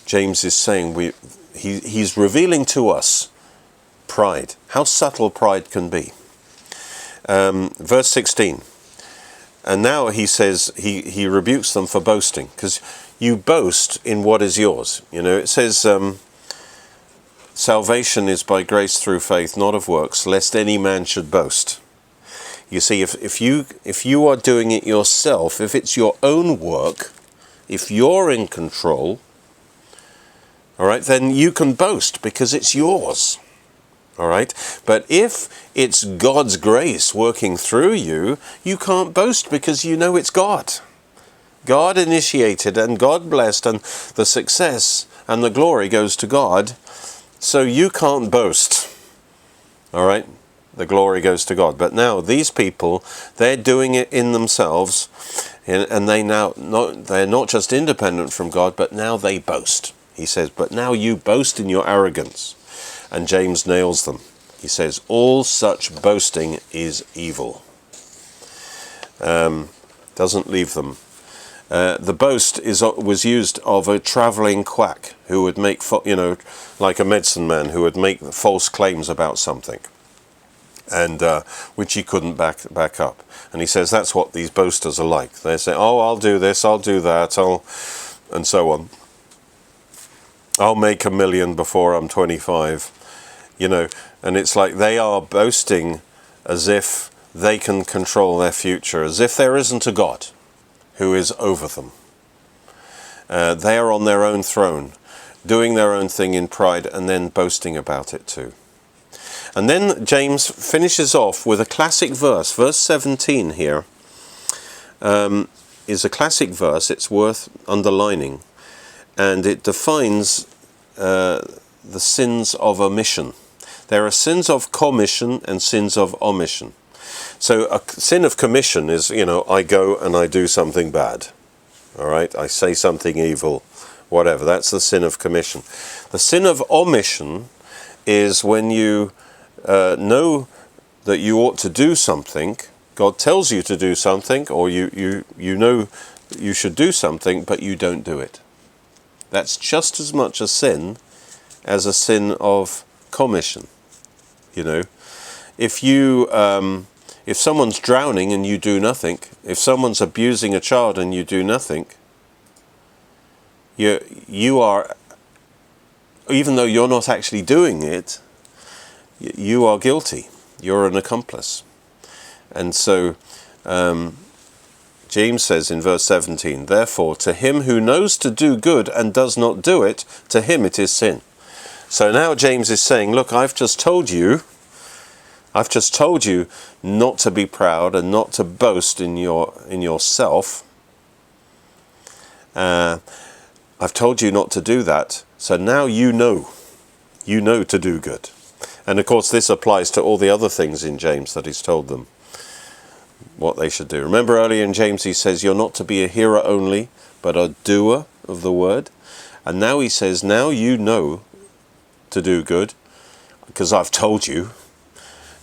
James is saying he's revealing to us pride, how subtle pride can be. Verse 16. And now he says, he rebukes them for boasting, because you boast in what is yours. You know, it says, salvation is by grace through faith, not of works, lest any man should boast. You see, if you are doing it yourself, if it's your own work, if you're in control, all right, then you can boast because it's yours. All right, but if it's God's grace working through you, you can't boast because you know it's God. God initiated and God blessed, and the success and the glory goes to God. So you can't boast. All right, the glory goes to God. But now these people, they're doing it in themselves, and they're not just independent from God, but now they boast. He says, but now you boast in your arrogance. And James nails them. He says, all such boasting is evil. Doesn't leave them. The boast was used of a traveling quack who would make, like a medicine man who would make false claims about something, and which he couldn't back up. And he says that's what these boasters are like. They say, oh, I'll do this, I'll do that, and so on. I'll make $1 million before I'm 25. And it's like they are boasting as if they can control their future, as if there isn't a God who is over them. They are on their own throne, doing their own thing in pride, and then boasting about it too. And then James finishes off with a classic verse. Verse 17 here is a classic verse. It's worth underlining. And it defines the sins of omission. There are sins of commission and sins of omission. So a sin of commission is, I go and I do something bad. All right, I say something evil, whatever. That's the sin of commission. The sin of omission is when you know that you ought to do something. God tells you to do something, or you know you should do something, but you don't do it. That's just as much a sin as a sin of commission. If someone's drowning and you do nothing, if someone's abusing a child and you do nothing, you are, even though you're not actually doing it, you are guilty. You're an accomplice. And so James says in verse 17, therefore, to him who knows to do good and does not do it, to him it is sin. So now James is saying, look, I've just told you not to be proud and not to boast in yourself. I've told you not to do that. So now you know to do good. And of course this applies to all the other things in James that he's told them what they should do. Remember earlier in James he says you're not to be a hearer only, but a doer of the word. And now he says, now you know to do good, because I've told you.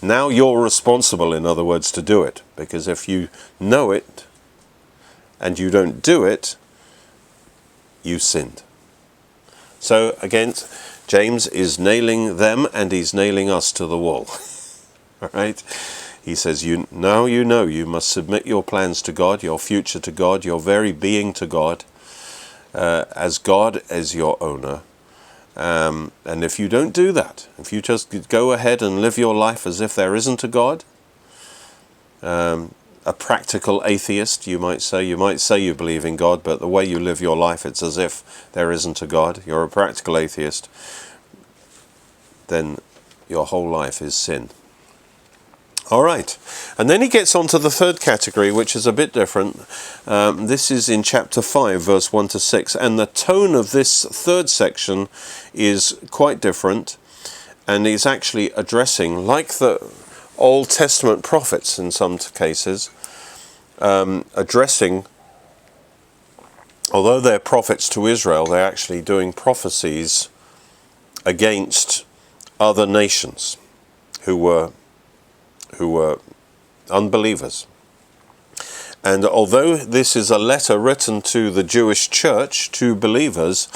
Now you're responsible, in other words, to do it. Because if you know it and you don't do it, you sinned. So again, James is nailing them and he's nailing us to the wall. All right? He says, you know you must submit your plans to God, your future to God, your very being to God, as God as your owner. And if you don't do that, if you just go ahead and live your life as if there isn't a God, a practical atheist, you might say you believe in God, but the way you live your life, it's as if there isn't a God. You're a practical atheist, then your whole life is sin. All right, and then he gets on to the third category, which is a bit different. This is in chapter 5, verse 1 to 6, and the tone of this third section is quite different, and he's actually addressing, like the Old Testament prophets in some cases, addressing, although they're prophets to Israel, they're actually doing prophecies against other nations who were unbelievers. And although this is a letter written to the Jewish church, to believers,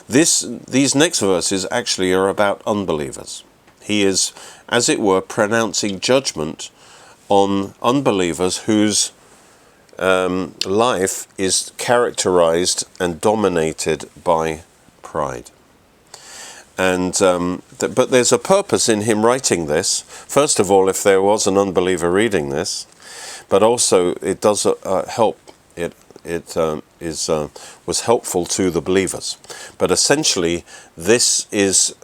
these next verses actually are about unbelievers. He is, as it were, pronouncing judgment on unbelievers whose life is characterized and dominated by pride. And but there's a purpose in him writing this. First of all, if there was an unbeliever reading this, but also it does help. It was helpful to the believers. But essentially, this is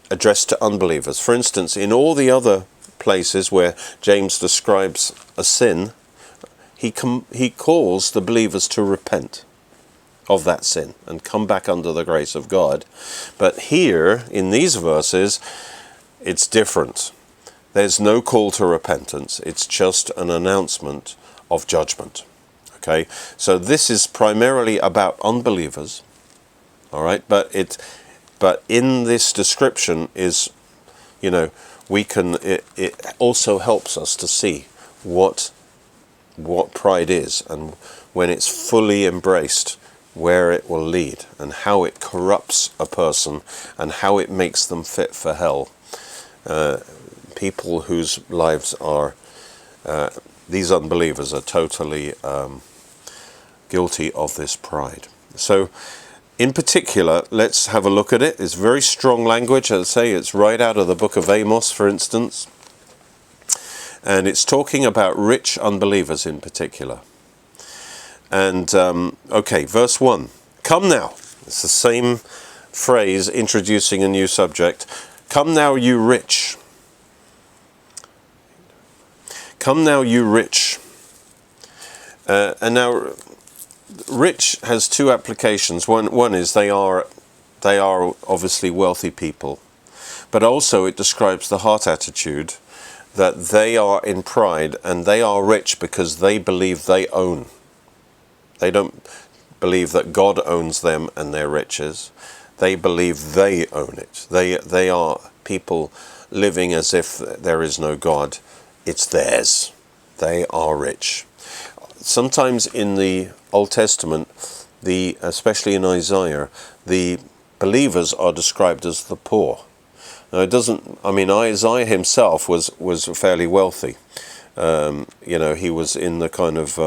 addressed to unbelievers. For instance, in all the other places where James describes a sin, he calls the believers to repent of that sin and come back under the grace of God. But here, in these verses, it's different. There's no call to repentance. It's just an announcement of judgment. Okay, so this is primarily about unbelievers. All right, but in this description is, it also helps us to see what pride is, and when it's fully embraced, where it will lead, and how it corrupts a person, and how it makes them fit for hell. People whose lives are, these unbelievers are totally guilty of this pride. So, in particular, let's have a look at it. It's very strong language. I'd say it's right out of the book of Amos, for instance. And it's talking about rich unbelievers in particular. And, okay, verse 1. Come now. It's the same phrase introducing a new subject. Come now, you rich. Come now, you rich. And now, rich has two applications. One is they are obviously wealthy people. But also it describes the heart attitude that they are in pride and they are rich because they believe they own. They don't believe that God owns them and their riches. They believe they own it. They are people living as if there is no God. It's theirs. They are rich. Sometimes in the Old Testament, especially in Isaiah, the believers are described as the poor. Now Isaiah himself was fairly wealthy. He was in the kind of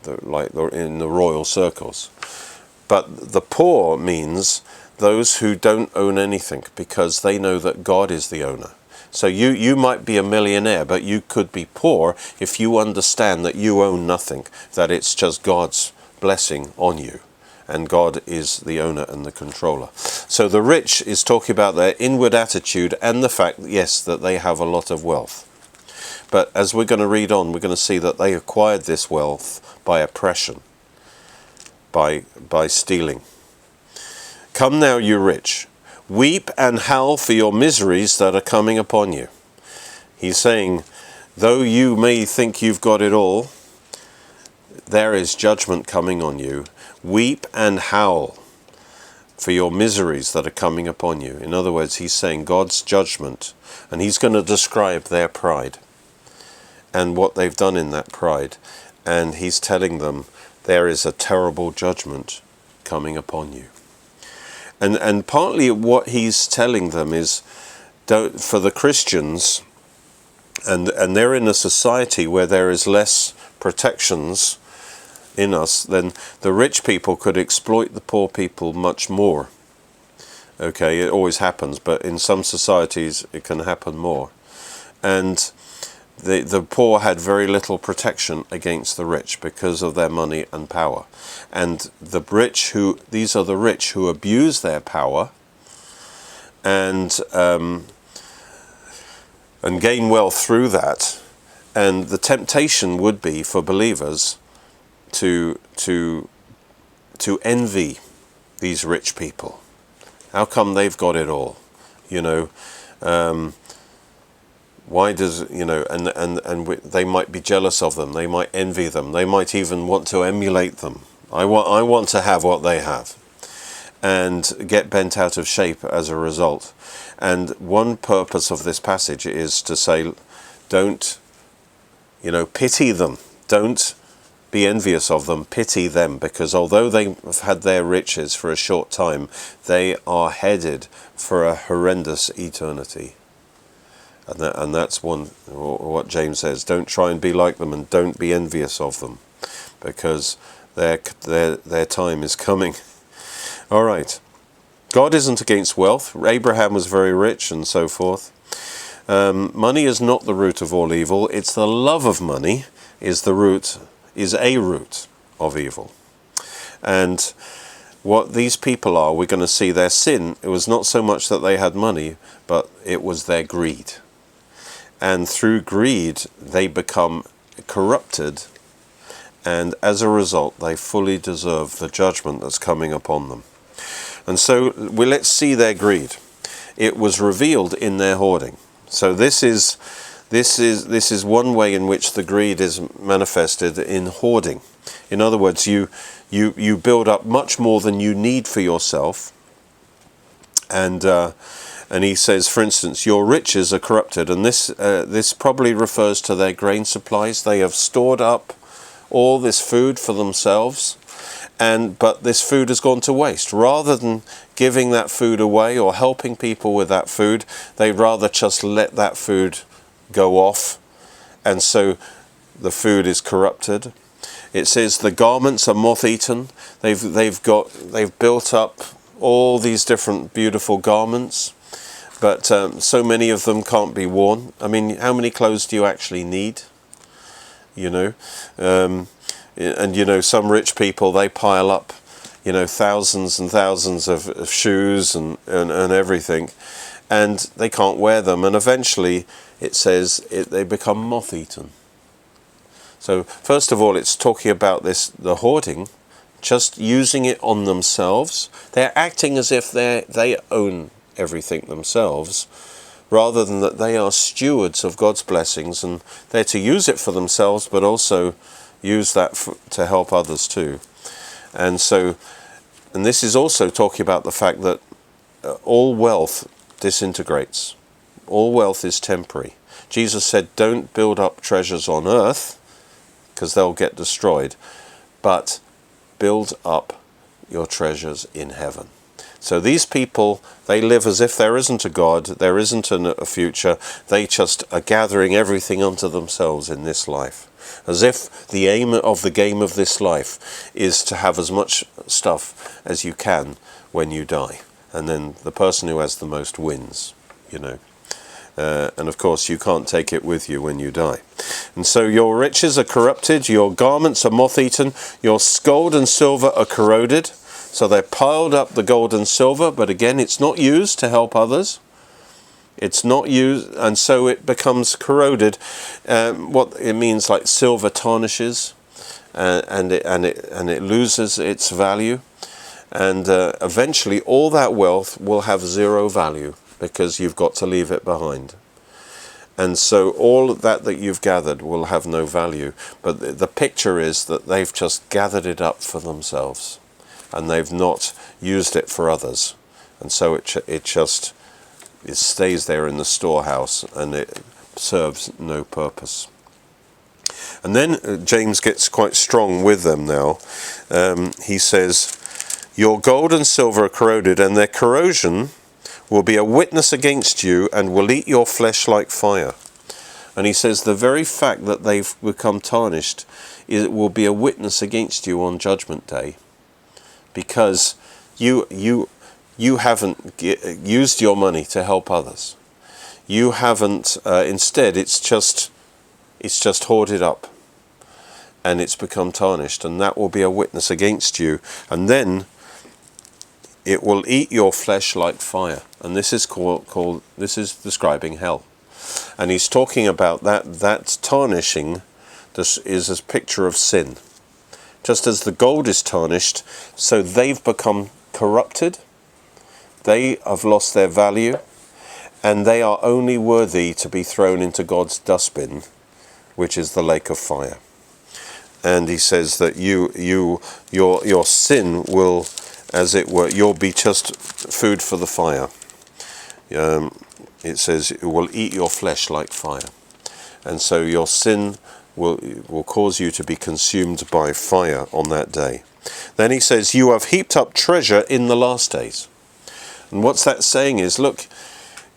in the royal circles. But the poor means those who don't own anything because they know that God is the owner. So you might be a millionaire, but you could be poor if you understand that you own nothing, that it's just God's blessing on you, and God is the owner and the controller. So the rich is talking about their inward attitude and the fact, yes, that they have a lot of wealth. But as we're going to read on, we're going to see that they acquired this wealth by oppression, by stealing. Come now, you rich. Weep and howl for your miseries that are coming upon you. He's saying, though you may think you've got it all, there is judgment coming on you. Weep and howl for your miseries that are coming upon you. In other words, he's saying God's judgment, and he's going to describe their pride and what they've done in that pride. And he's telling them there is a terrible judgment coming upon you. And partly what he's telling them is, for the Christians, and they're in a society where there is less protections in us, then the rich people could exploit the poor people much more. Okay, it always happens, but in some societies it can happen more. And the poor had very little protection against the rich because of their money and power. And these are the rich who abuse their power and gain wealth through that. And the temptation would be for believers to envy these rich people. How come they've got it all? Why does, and they might be jealous of them. They might envy them. They might even want to emulate them. I want to have what they have, and get bent out of shape as a result. And one purpose of this passage is to say, don't, pity them. Don't be envious of them. Pity them, because although they've had their riches for a short time, they are headed for a horrendous eternity. And that's what James says. Don't try and be like them, and don't be envious of them, because their time is coming. All right. God isn't against wealth. Abraham was very rich and so forth. Money is not the root of all evil. It's the love of money is a root of evil. And what these people are, we're going to see their sin. It was not so much that they had money, but it was their greed. And through greed, they become corrupted. And as a result, they fully deserve the judgment that's coming upon them. And so let's see their greed. It was revealed in their hoarding. So this is one way in which the greed is manifested, in hoarding. In other words, you build up much more than you need for yourself. And he says, for instance, your riches are corrupted. And this probably refers to their grain supplies. They have stored up all this food for themselves, but this food has gone to waste. Rather than giving that food away or helping people with that food, they'd rather just let that food go off, and so the food is corrupted. It says the garments are moth-eaten. They've built up all these different beautiful garments, but so many of them can't be worn. I mean, how many clothes do you actually need? And some rich people, they pile up, thousands and thousands of shoes and everything, and they can't wear them, and eventually it says they become moth-eaten. So first of all, it's talking about the hoarding, just using it on themselves. They're acting as if they own everything themselves, rather than that they are stewards of God's blessings, and they're to use it for themselves, but also use that to help others too. And this is also talking about the fact that all wealth disintegrates. All wealth is temporary. Jesus said, don't build up treasures on earth, because they'll get destroyed, but build up your treasures in heaven. So these people, they live as if there isn't a God, there isn't a future. They just are gathering everything unto themselves in this life, as if the aim of the game of this life is to have as much stuff as you can when you die. And then the person who has the most wins, and of course you can't take it with you when you die. And so your riches are corrupted, your garments are moth-eaten, your gold and silver are corroded. So they're piled up, the gold and silver, but again, it's not used to help others. It's not used, and so it becomes corroded. What it means, like silver tarnishes, and it loses its value, and eventually all that wealth will have zero value, because you've got to leave it behind. And so all that you've gathered will have no value. But the picture is that they've just gathered it up for themselves, and they've not used it for others. And so it stays there in the storehouse, and it serves no purpose. And then James gets quite strong with them now. He says, your gold and silver are corroded, and their corrosion will be a witness against you and will eat your flesh like fire. And he says the very fact that they've become tarnished, it will be a witness against you on Judgment Day, because you haven't used your money to help others. You haven't. Instead, it's just hoarded up, and it's become tarnished, and that will be a witness against you. And then it will eat your flesh like fire. And this is this is describing hell. And he's talking about that tarnishing. This is a picture of sin. Just as the gold is tarnished, so they've become corrupted. They have lost their value, and they are only worthy to be thrown into God's dustbin, which is the lake of fire. And he says that your sin will, as it were, you'll be just food for the fire. It says it will eat your flesh like fire. And so your sin will cause you to be consumed by fire on that day. Then he says, you have heaped up treasure in the last days. And what's that saying is, look,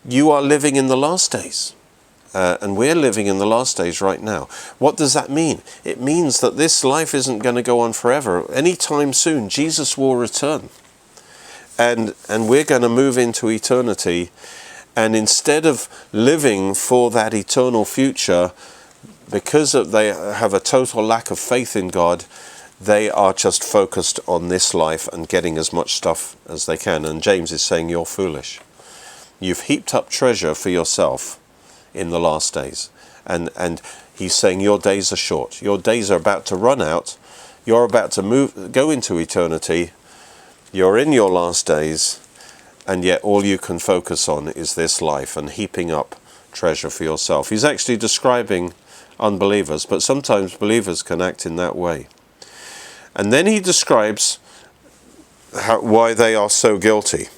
you are living in the last days. and we're living in the last days right now. What does that mean? It means that this life isn't going to go on forever. Anytime soon, Jesus will return. And we're going to move into eternity. And instead of living for that eternal future, because they have a total lack of faith in God, they are just focused on this life and getting as much stuff as they can. And James is saying, you're foolish. You've heaped up treasure for yourself in the last days. And he's saying your days are short. Your days are about to run out. You're about to go into eternity. You're in your last days. And yet all you can focus on is this life and heaping up treasure for yourself. He's actually describing unbelievers, but sometimes believers can act in that way. And then he describes why they are so guilty.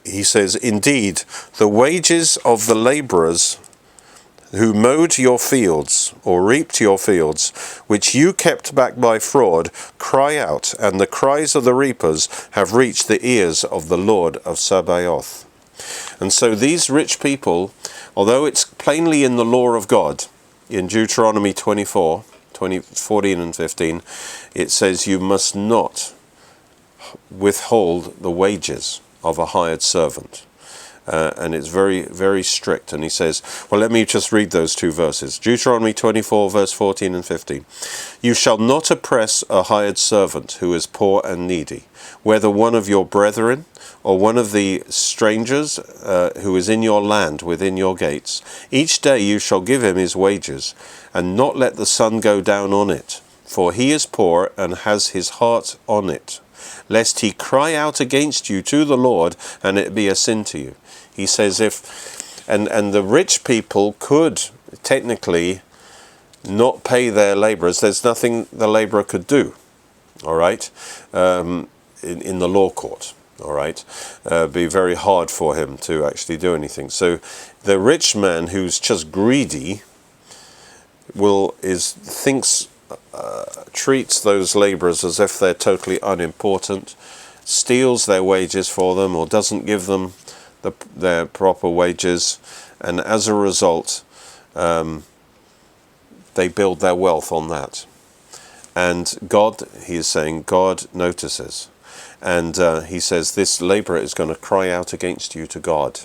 He says, indeed, the wages of the labourers who mowed your fields or reaped your fields, which you kept back by fraud, cry out, and the cries of the reapers have reached the ears of the Lord of Sabaoth. And so these rich people, although it's plainly in the law of God, in Deuteronomy 24, 14 and 15, it says you must not withhold the wages of a hired servant. And it's very, very strict. And he says, well, let me just read those two verses. Deuteronomy 24, verse 14 and 15. You shall not oppress a hired servant who is poor and needy, whether one of your brethren or one of the strangers who is in your land within your gates. Each day you shall give him his wages, and not let the sun go down on it, for he is poor and has his heart on it, lest he cry out against you to the Lord, and it be a sin to you. He says and the rich people could technically not pay their laborers. There's nothing the laborer could do, all right, in the law court, all right. Be very hard for him to actually do anything. So the rich man who's just greedy treats those laborers as if they're totally unimportant, steals their wages for them, or doesn't give them their proper wages, and as a result they build their wealth on that. And God, he is saying, God notices, and he says this laborer is going to cry out against you to God,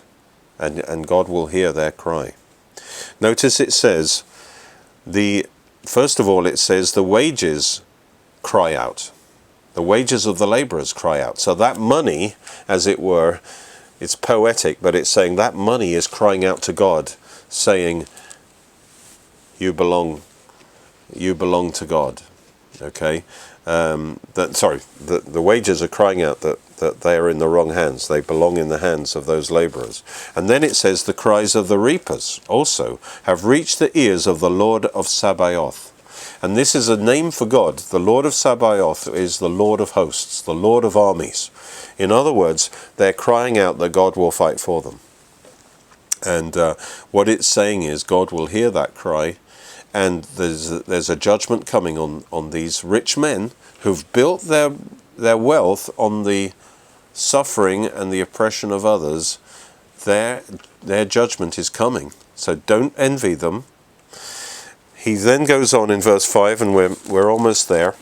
and God will hear their cry. Notice it says first of all it says the wages cry out. The wages of the laborers cry out. So that money, as it were, it's poetic, but it's saying that money is crying out to God, saying, you belong to God. Okay? The wages are crying out that they are in the wrong hands. They belong in the hands of those laborers. And then it says the cries of the reapers also have reached the ears of the Lord of Sabaoth. And this is a name for God. The Lord of Sabaoth is the Lord of hosts, the Lord of armies. In other words, they're crying out that God will fight for them. And what it's saying is God will hear that cry, and there's a judgment coming on these rich men who've built their wealth on the suffering and the oppression of others. Their judgment is coming. So don't envy them. He then goes on in verse 5, and we're almost there.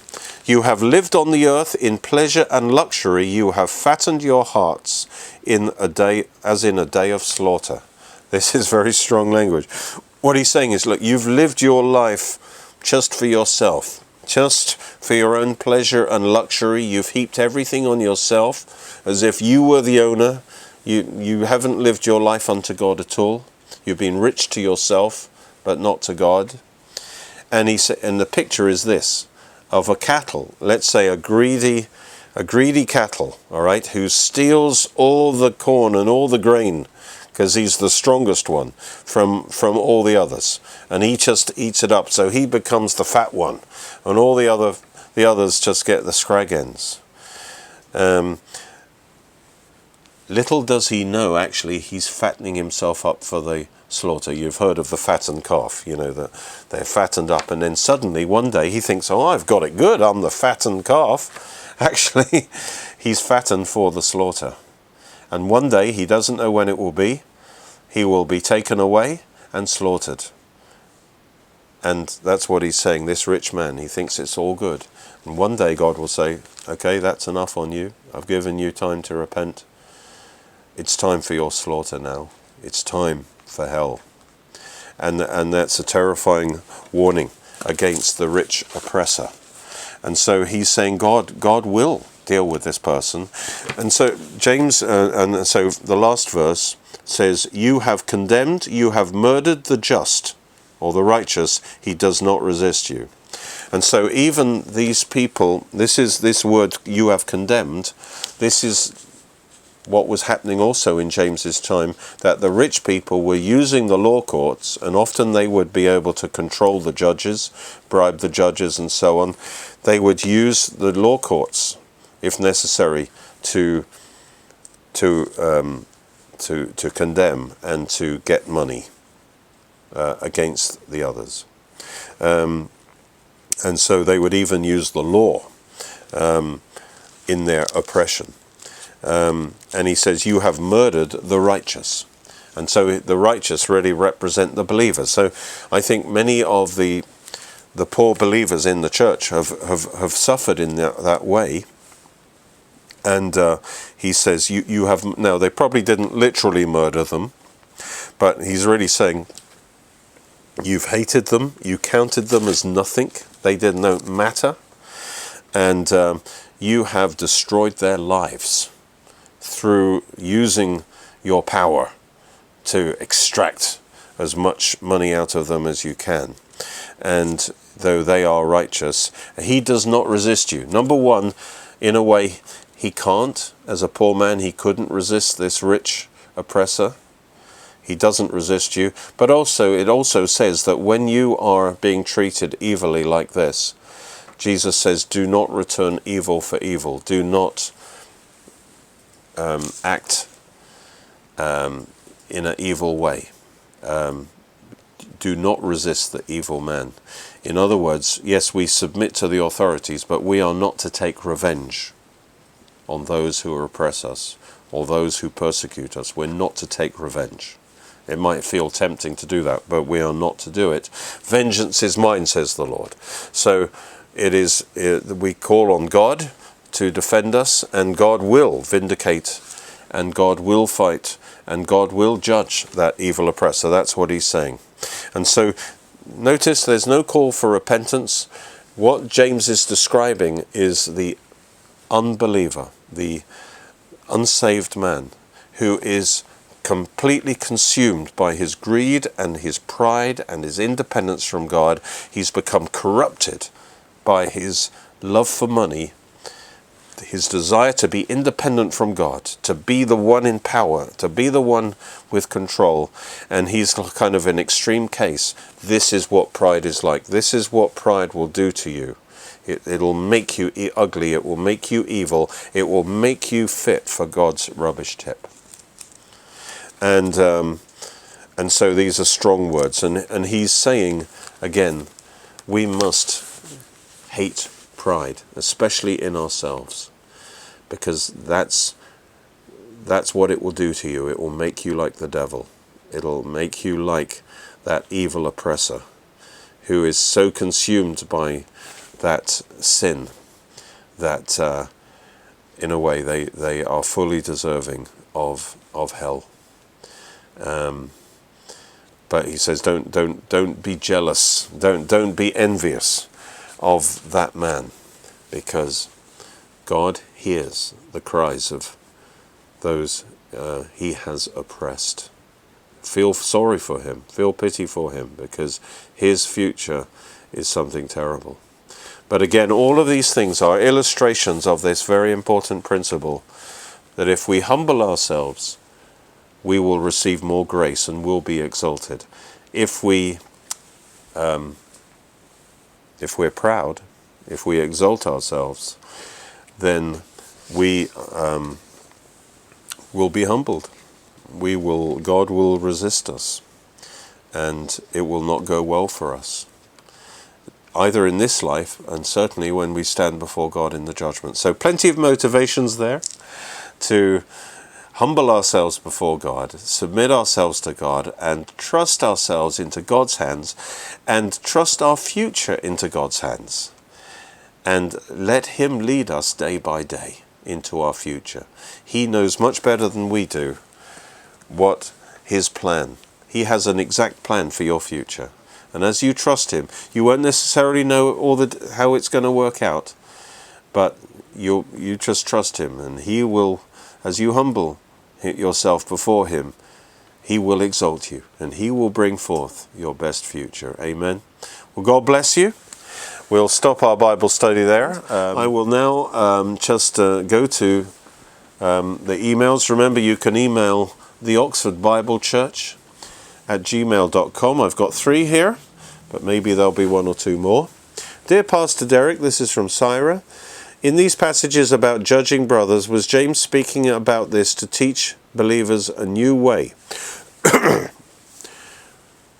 You have lived on the earth in pleasure and luxury. You have fattened your hearts as in a day of slaughter. This is very strong language. What he's saying is, look, you've lived your life just for yourself, just for your own pleasure and luxury. You've heaped everything on yourself as if you were the owner. You haven't lived your life unto God at all. You've been rich to yourself, but not to God. And the picture is this, of a cattle, let's say a greedy cattle, all right, who steals all the corn and all the grain, because he's the strongest one from all the others, and he just eats it up, so he becomes the fat one, and all the others just get the scrag ends. Little does he know, actually, he's fattening himself up for the slaughter. You've heard of the fattened calf, that they're fattened up, and then suddenly one day he thinks, oh, I've got it good, I'm the fattened calf. Actually, he's fattened for the slaughter. And one day, he doesn't know when it will be, he will be taken away and slaughtered. And that's what he's saying. This rich man, he thinks it's all good. And one day God will say, okay, that's enough on you. I've given you time to repent. It's time for your slaughter now. It's time for hell. And that's a terrifying warning against the rich oppressor. And so he's saying God will deal with this person. And so James, and so the last verse says, you have condemned, you have murdered the just, or the righteous, he does not resist you. And so even these people, this word you have condemned, this is what was happening also in James's time, that the rich people were using the law courts, and often they would be able to control the judges, bribe the judges and so on. They would use the law courts, if necessary, to condemn and to get money against the others. And so they would even use the law in their oppression. And he says, you have murdered the righteous. And so the righteous really represent the believers. So I think many of the poor believers in the church have suffered in that way. And he says, you have, now they probably didn't literally murder them, but he's really saying, you've hated them, you counted them as nothing, they did not matter, and you have destroyed their lives through using your power to extract as much money out of them as you can. And though they are righteous, he does not resist you. Number one, in a way, he can't. As a poor man, he couldn't resist this rich oppressor. He doesn't resist you. But also, it also says that when you are being treated evilly like this, Jesus says, do not return evil for evil. Do not act in an evil way. Do not resist the evil man. In other words, yes, we submit to the authorities, but we are not to take revenge on those who oppress us or those who persecute us. We're not to take revenge. It might feel tempting to do that, but we are not to do it. Vengeance is mine, says the Lord. So we call on God to defend us, and God will vindicate, and God will fight, and God will judge that evil oppressor. That's what he's saying. And so notice there's no call for repentance. What James is describing is the unbeliever, the unsaved man, who is completely consumed by his greed and his pride and his independence from God. He's become corrupted by his love for money, his desire to be independent from God, to be the one in power, to be the one with control. And he's kind of an extreme case. This is what pride is like. This is what pride will do to you. It'll make you ugly. It will make you evil. It will make you fit for God's rubbish tip. And so these are strong words. And he's saying, again, we must hate pride, especially in ourselves, because that's what it will do to you. It will make you like the devil. It'll make you like that evil oppressor who is so consumed by that sin that in a way they are fully deserving of hell. But he says, don't be jealous, don't be envious of that man, because God hears the cries of those he has oppressed. Feel sorry for him, feel pity for him, because his future is something terrible. But again, all of these things are illustrations of this very important principle, that if we humble ourselves, we will receive more grace and will be exalted. If we're proud, if we exalt ourselves, then we will be humbled. God will resist us, and it will not go well for us, either in this life and certainly when we stand before God in the judgment. So plenty of motivations there to humble ourselves before God, submit ourselves to God, and trust ourselves into God's hands, and trust our future into God's hands, and let him lead us day by day into our future. He knows much better than we do what his plan. He has an exact plan for your future. And as you trust him, you won't necessarily know how it's going to work out, but you just trust him, and he will, as you humble yourself before him, he will exalt you, and he will bring forth your best future. Amen. Well, God bless you. We'll stop our Bible study there. I will now just go to the emails. Remember, you can email the Oxford Bible Church at gmail.com. I've got 3 here, but maybe there'll be 1 or 2 more. Dear Pastor Derek, this is from Syra. In these passages about judging brothers, was James speaking about this to teach believers a new way?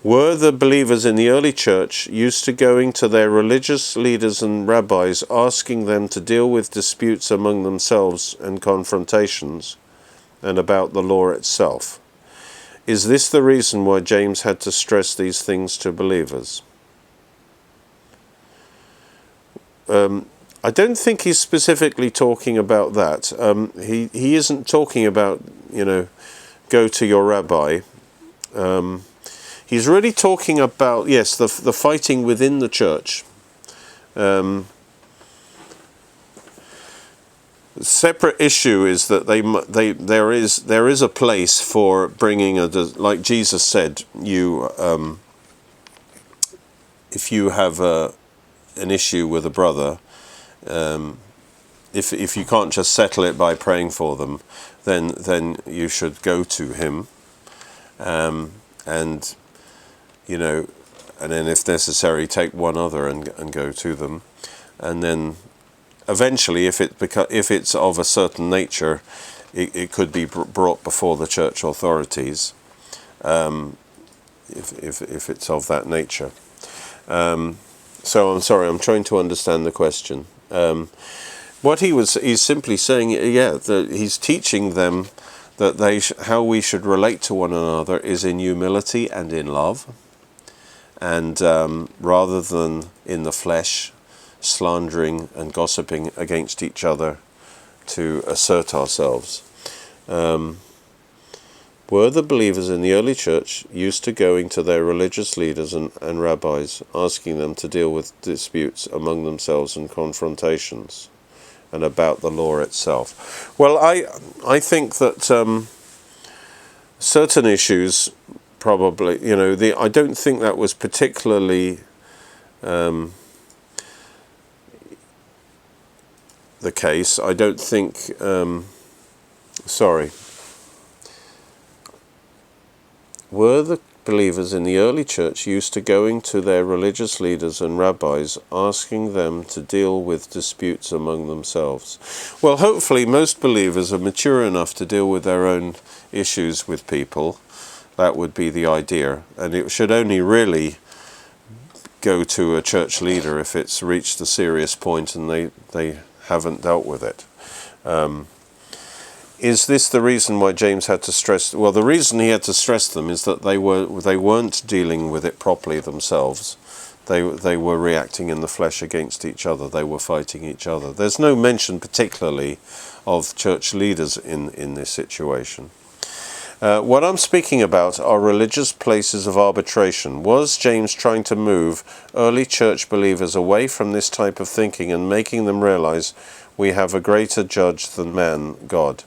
Were the believers in the early church used to going to their religious leaders and rabbis, asking them to deal with disputes among themselves and confrontations, and about the law itself? Is this the reason why James had to stress these things to believers? I don't think he's specifically talking about that. He isn't talking about, go to your rabbi. He's really talking about, yes, the fighting within the church. Separate issue is that there is a place for bringing like Jesus said, if you have an issue with a brother, if you can't just settle it by praying for them, then you should go to him, and then if necessary take one other and go to them, and then eventually if it's of a certain nature, it could be brought before the church authorities, if it's of that nature. So I'm sorry, I'm trying to understand the question. What he's simply saying, that he's teaching them that how we should relate to one another is in humility and in love, and rather than in the flesh, slandering and gossiping against each other to assert ourselves. Were the believers in the early church used to going to their religious leaders and rabbis, asking them to deal with disputes among themselves and confrontations, and about the law itself? Well, I think that certain issues probably, I don't think that was particularly the case. I don't think, were the believers in the early church used to going to their religious leaders and rabbis, asking them to deal with disputes among themselves? Well, hopefully most believers are mature enough to deal with their own issues with people. That would be the idea. And it should only really go to a church leader if it's reached a serious point and they haven't dealt with it. Is this the reason why James had to stress? Well, the reason he had to stress them is that they weren't dealing with it properly themselves. They were reacting in the flesh against each other. They were fighting each other. There's no mention particularly of church leaders in this situation. What I'm speaking about are religious places of arbitration. Was James trying to move early church believers away from this type of thinking and making them realize we have a greater judge than man, God?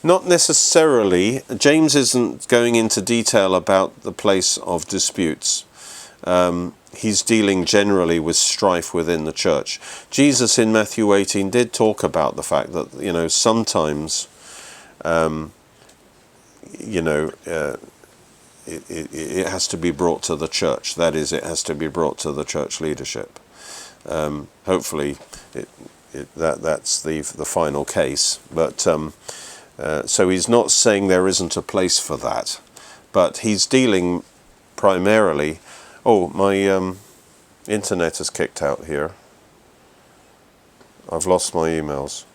Not necessarily. James isn't going into detail about the place of disputes. He's dealing generally with strife within the church. Jesus in Matthew 18 did talk about the fact that, sometimes, it has to be brought to the church. That is, it has to be brought to the church leadership. Hopefully, that's the final case. But so he's not saying there isn't a place for that, but he's dealing primarily. Oh, my internet has kicked out here. I've lost my emails.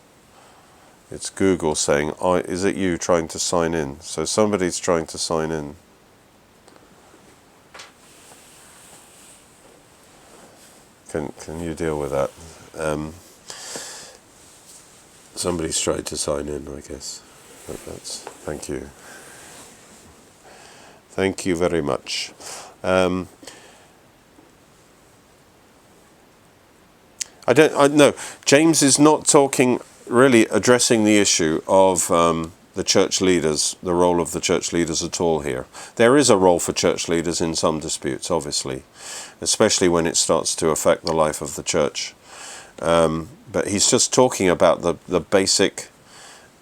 It's Google saying, is it you trying to sign in? So somebody's trying to sign in. Can you deal with that? Somebody's tried to sign in, I guess. Thank you. Thank you very much. No, James is not really addressing the issue of the church leaders, the role of the church leaders at all here. There is a role for church leaders in some disputes, obviously, especially when it starts to affect the life of the church. But he's just talking about the basic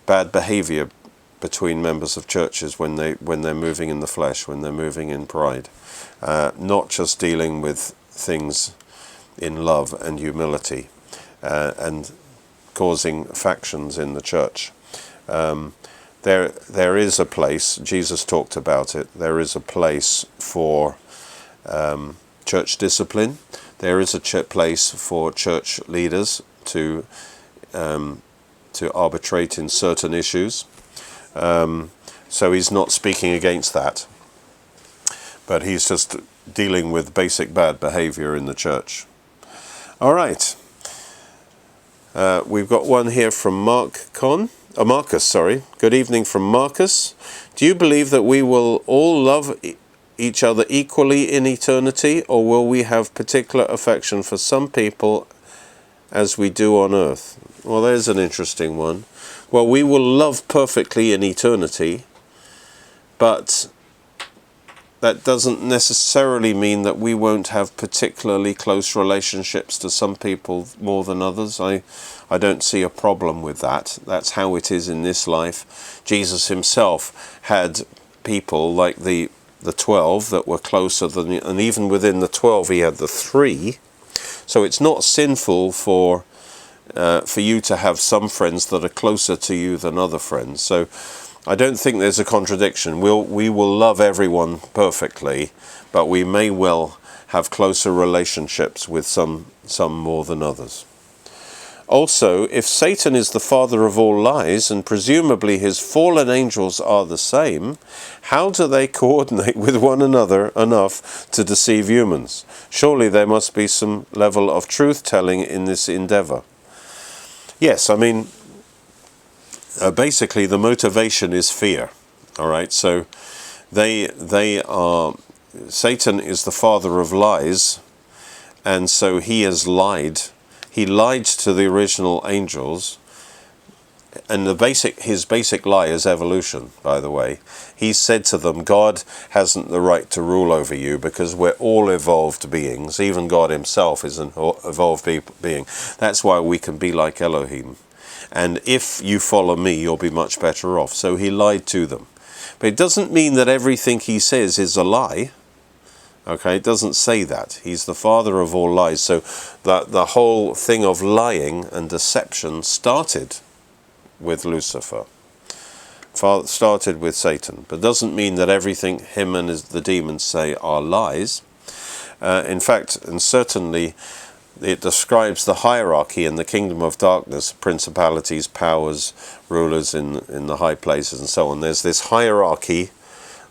bad behavior between members of churches when they're moving in the flesh, when they're moving in pride, not just dealing with things in love and humility, and causing factions in the church. There is a place, Jesus talked about it, there is a place for church discipline. There is a place for church leaders to arbitrate in certain issues. So he's not speaking against that, but he's just dealing with basic bad behavior in the church. All right. We've got one here from Marcus, sorry. Good evening from Marcus. Do you believe that we will all love each other equally in eternity, or will we have particular affection for some people as we do on earth? Well, there's an interesting one. Well, we will love perfectly in eternity, but that doesn't necessarily mean that we won't have particularly close relationships to some people more than others. I don't see a problem with that. That's how it is in this life. Jesus himself had people like the 12 that were closer than, and even within the 12 he had the 3. So it's not sinful for you to have some friends that are closer to you than other friends. So I don't think there's a contradiction. We will love everyone perfectly, but we may well have closer relationships with some more than others. Also, if Satan is the father of all lies, and presumably his fallen angels are the same, how do they coordinate with one another enough to deceive humans? Surely there must be some level of truth-telling in this endeavor. Yes, I mean, basically the motivation is fear. All right, so Satan is the father of lies, and so he has lied. He lied to the original angels, and his basic lie is evolution, by the way. He said to them, God hasn't the right to rule over you because we're all evolved beings. Even God himself is an evolved being. That's why we can be like Elohim. And if you follow me, you'll be much better off. So he lied to them. But it doesn't mean that everything he says is a lie. Okay, it doesn't say that. He's the father of all lies. So the whole thing of lying and deception started with Lucifer. Started with Satan. But doesn't mean that everything him and the demons say are lies. In fact, and certainly, it describes the hierarchy in the kingdom of darkness, principalities, powers, rulers in the high places and so on. There's this hierarchy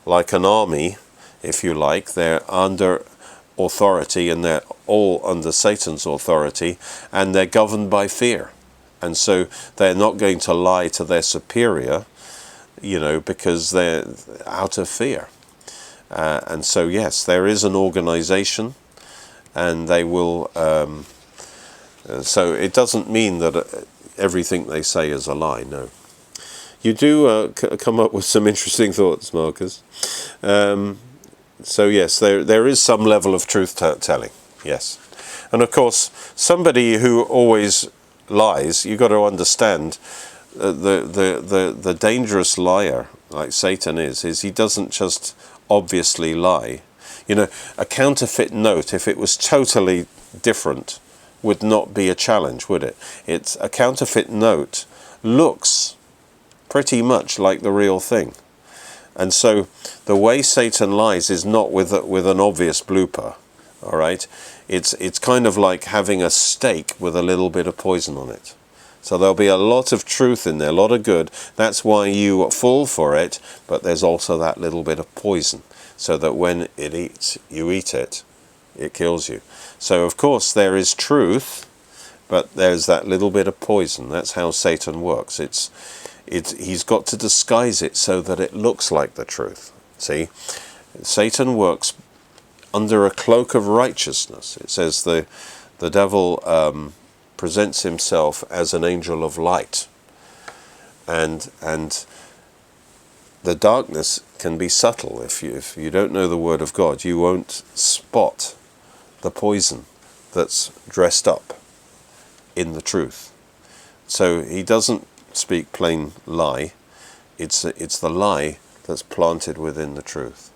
like an army, if you like. They're under authority and they're all under Satan's authority, and they're governed by fear. And so they're not going to lie to their superior, because they're out of fear. And so, yes, there is an organization, and they will... so it doesn't mean that everything they say is a lie, no. You do come up with some interesting thoughts, Marcus. So yes, there is some level of truth-telling, yes. And of course, somebody who always lies, you've got to understand the dangerous liar, like Satan is he doesn't just obviously lie. A counterfeit note, if it was totally different, would not be a challenge, would it? It's a counterfeit note looks pretty much like the real thing. And so the way Satan lies is not with an obvious blooper, all right? It's kind of like having a steak with a little bit of poison on it. So there'll be a lot of truth in there, a lot of good. That's why you fall for it, but there's also that little bit of poison, so that when you eat it, it kills you. So of course there is truth, but there's that little bit of poison. That's how Satan works. He's got to disguise it so that it looks like the truth. See, Satan works under a cloak of righteousness. It says the devil presents himself as an angel of light, and the darkness can be subtle. If you don't know the Word of God, you won't spot the poison that's dressed up in the truth. So he doesn't speak plain lie. It's the lie that's planted within the truth.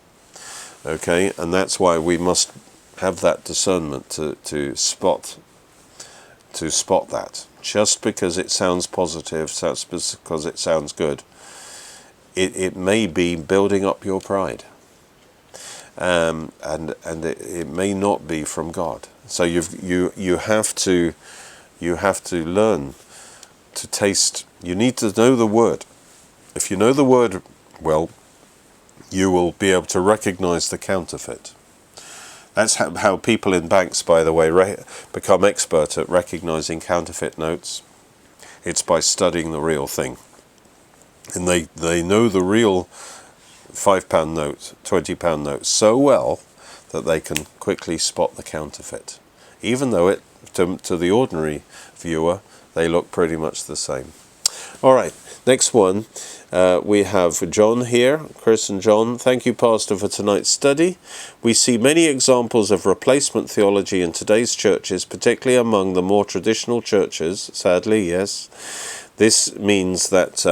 Okay, and that's why we must have that discernment to spot that. Just because it sounds positive, just because it sounds good, it may be building up your pride, and it may not be from God. So you have to learn to taste. You need to know the Word. If you know the Word well, you will be able to recognize the counterfeit. That's how people in banks, by the way, become expert at recognizing counterfeit notes. It's by studying the real thing. And they know the real £5 note, £20 note so well that they can quickly spot the counterfeit. Even though to the ordinary viewer, they look pretty much the same. All right, next one. We have John here, Chris and John. Thank you, Pastor, for tonight's study. We see many examples of replacement theology in today's churches, particularly among the more traditional churches, sadly, yes. This means that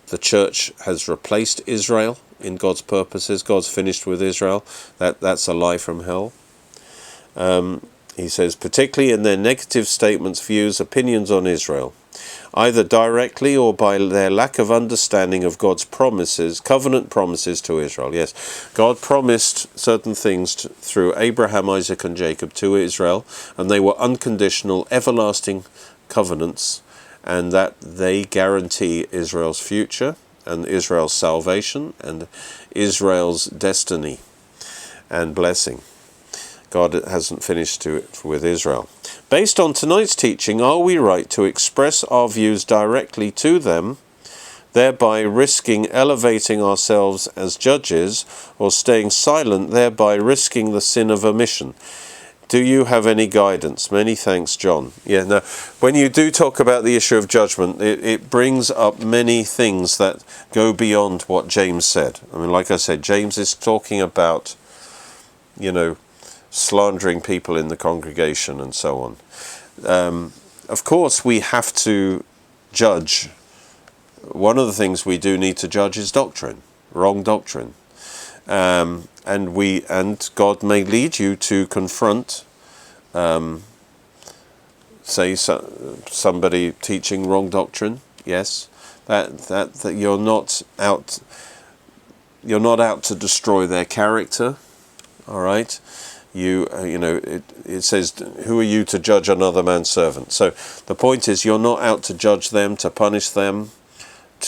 the church has replaced Israel in God's purposes. God's finished with Israel. That's a lie from hell. He says, particularly in their negative statements, views, opinions on Israel, either directly or by their lack of understanding of God's promises, covenant promises to Israel. Yes, God promised certain things through Abraham, Isaac and Jacob to Israel, and they were unconditional, everlasting covenants, and that they guarantee Israel's future and Israel's salvation and Israel's destiny and blessing. God hasn't finished with Israel. Based on tonight's teaching, are we right to express our views directly to them, thereby risking elevating ourselves as judges, or staying silent, thereby risking the sin of omission? Do you have any guidance? Many thanks, John. Yeah, now, when you do talk about the issue of judgment, it brings up many things that go beyond what James said. I mean, like I said, James is talking about, slandering people in the congregation and so on. Of course, we have to judge. One of the things we do need to judge is doctrine, wrong doctrine. And God may lead you to confront, somebody teaching wrong doctrine. Yes, that you're not out to destroy their character. All right. It says, who are you to judge another man's servant? So the point is, you're not out to judge them, to punish them.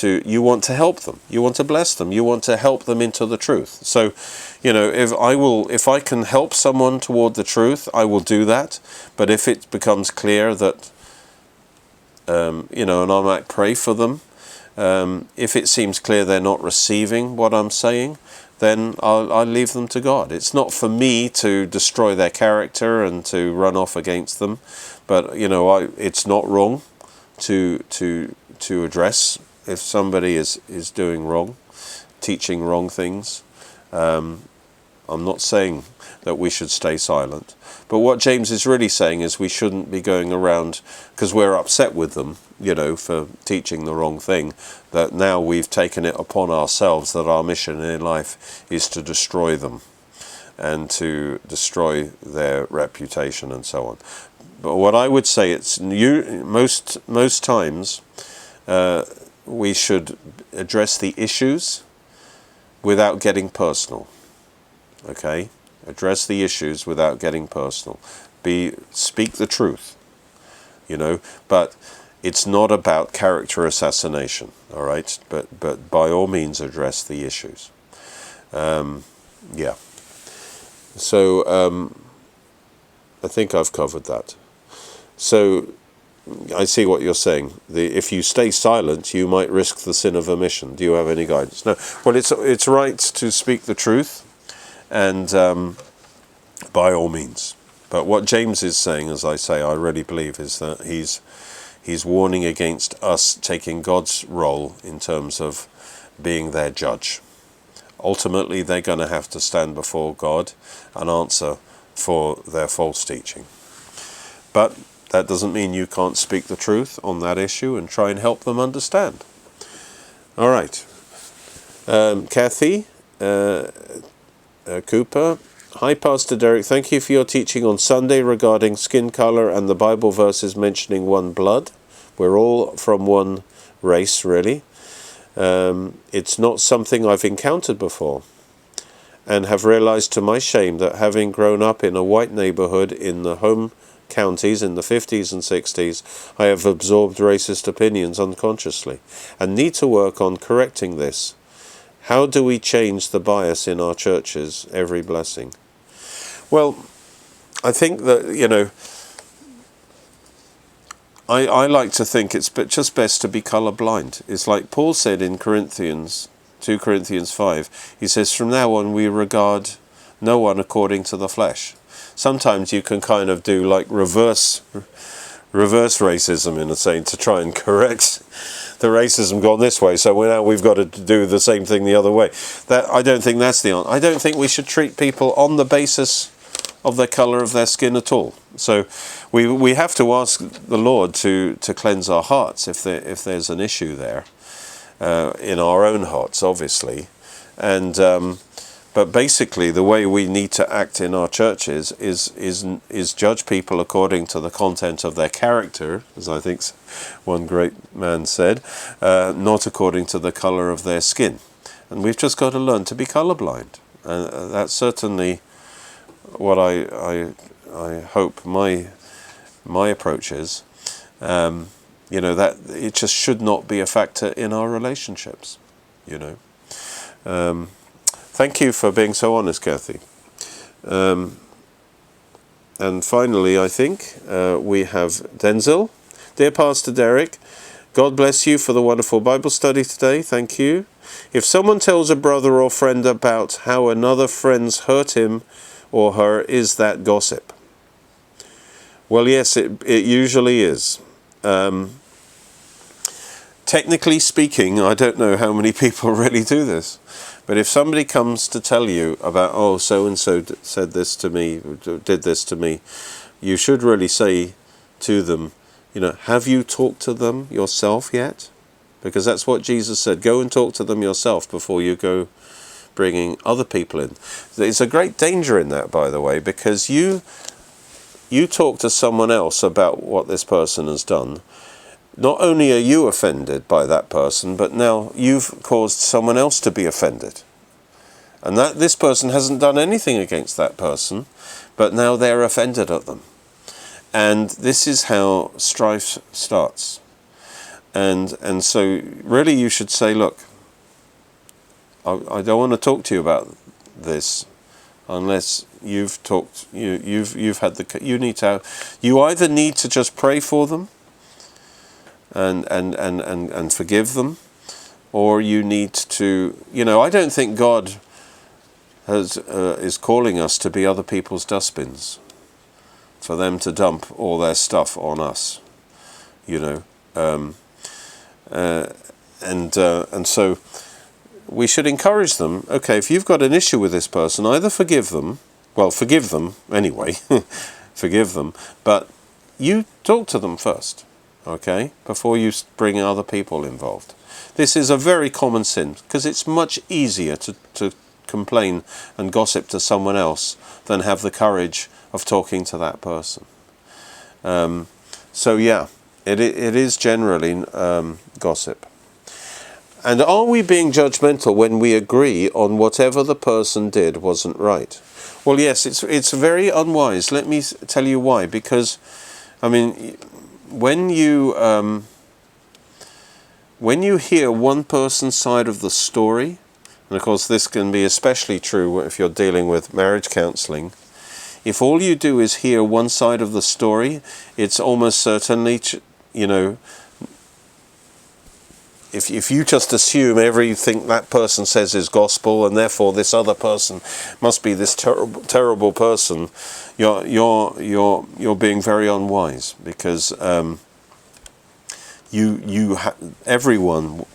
You want to help them. You want to bless them. You want to help them into the truth. So, if I can help someone toward the truth, I will do that. But if it becomes clear that, and I might pray for them, if it seems clear they're not receiving what I'm saying, then I'll leave them to God. It's not for me to destroy their character and to run off against them, but it's not wrong to address if somebody is doing wrong, teaching wrong things. I'm not saying that we should stay silent, but what James is really saying is we shouldn't be going around because we're upset with them, for teaching the wrong thing, that now we've taken it upon ourselves that our mission in life is to destroy them and to destroy their reputation and so on. But what I would say, most times we should address the issues without getting personal. Okay? Address the issues without getting personal. Speak the truth. But it's not about character assassination, all right? But by all means address the issues. Yeah. So I think I've covered that. So I see what you're saying. If you stay silent, you might risk the sin of omission. Do you have any guidance? No. Well, it's right to speak the truth, and by all means. But what James is saying, as I say, I really believe, is that he's warning against us taking God's role in terms of being their judge. Ultimately, they're going to have to stand before God and answer for their false teaching. But that doesn't mean you can't speak the truth on that issue and try and help them understand. All right. Kathy Cooper. Hi, Pastor Derek. Thank you for your teaching on Sunday regarding skin color and the Bible verses mentioning one blood. We're all from one race, really. It's not something I've encountered before, and have realized to my shame that having grown up in a white neighborhood in the home counties in the 50s and 60s, I have absorbed racist opinions unconsciously and need to work on correcting this. How do we change the bias in our churches? Every blessing. Well, I think that, I like to think it's just best to be colourblind. It's like Paul said in 2 Corinthians 5. He says, from now on we regard no one according to the flesh. Sometimes you can kind of do like reverse racism in a sense to try and correct the racism gone this way. So now we've got to do the same thing the other way. I don't think that's the answer. I don't think we should treat people on the basis of the colour of their skin at all. So we have to ask the Lord to cleanse our hearts if there's an issue there in our own hearts, obviously. And but basically the way we need to act in our churches is judge people according to the content of their character, as I think one great man said, not according to the colour of their skin. And we've just got to learn to be colourblind. And that's certainly what I hope my approach is. That it just should not be a factor in our relationships. Thank you for being so honest, Kathy. And finally, I think we have Denzel. Dear Pastor Derek, God bless you for the wonderful Bible study today. Thank you. If someone tells a brother or friend about how another friend's hurt him or her, is that gossip? Well, yes, it usually is. Technically speaking, I don't know how many people really do this. But if somebody comes to tell you about, oh, so-and-so said this to me, did this to me, you should really say to them, have you talked to them yourself yet? Because that's what Jesus said. Go and talk to them yourself before you go bringing other people in. There's a great danger in that, by the way, because you talk to someone else about what this person has done. Not only are you offended by that person, but now you've caused someone else to be offended. And this person hasn't done anything against that person, but now they're offended at them. And this is how strife starts. And so really you should say, look, I don't want to talk to you about this unless you've talked, you've had you either need to just pray for them and forgive them, or you need to, I don't think God is calling us to be other people's dustbins, for them to dump all their stuff on us, and so we should encourage them. Okay, if you've got an issue with this person, either forgive them anyway, forgive them, but you talk to them first. Okay, before you bring other people involved. This is a very common sin, because it's much easier to complain and gossip to someone else than have the courage of talking to that person. So yeah, it is generally gossip. And are we being judgmental when we agree on whatever the person did wasn't right? Well, yes, it's very unwise. Let me tell you why. Because, when you hear one person's side of the story, and of course this can be especially true if you're dealing with marriage counseling, if all you do is hear one side of the story, it's almost certainly, if you just assume everything that person says is gospel, and therefore this other person must be this terrible person, you're being very unwise, because everyone,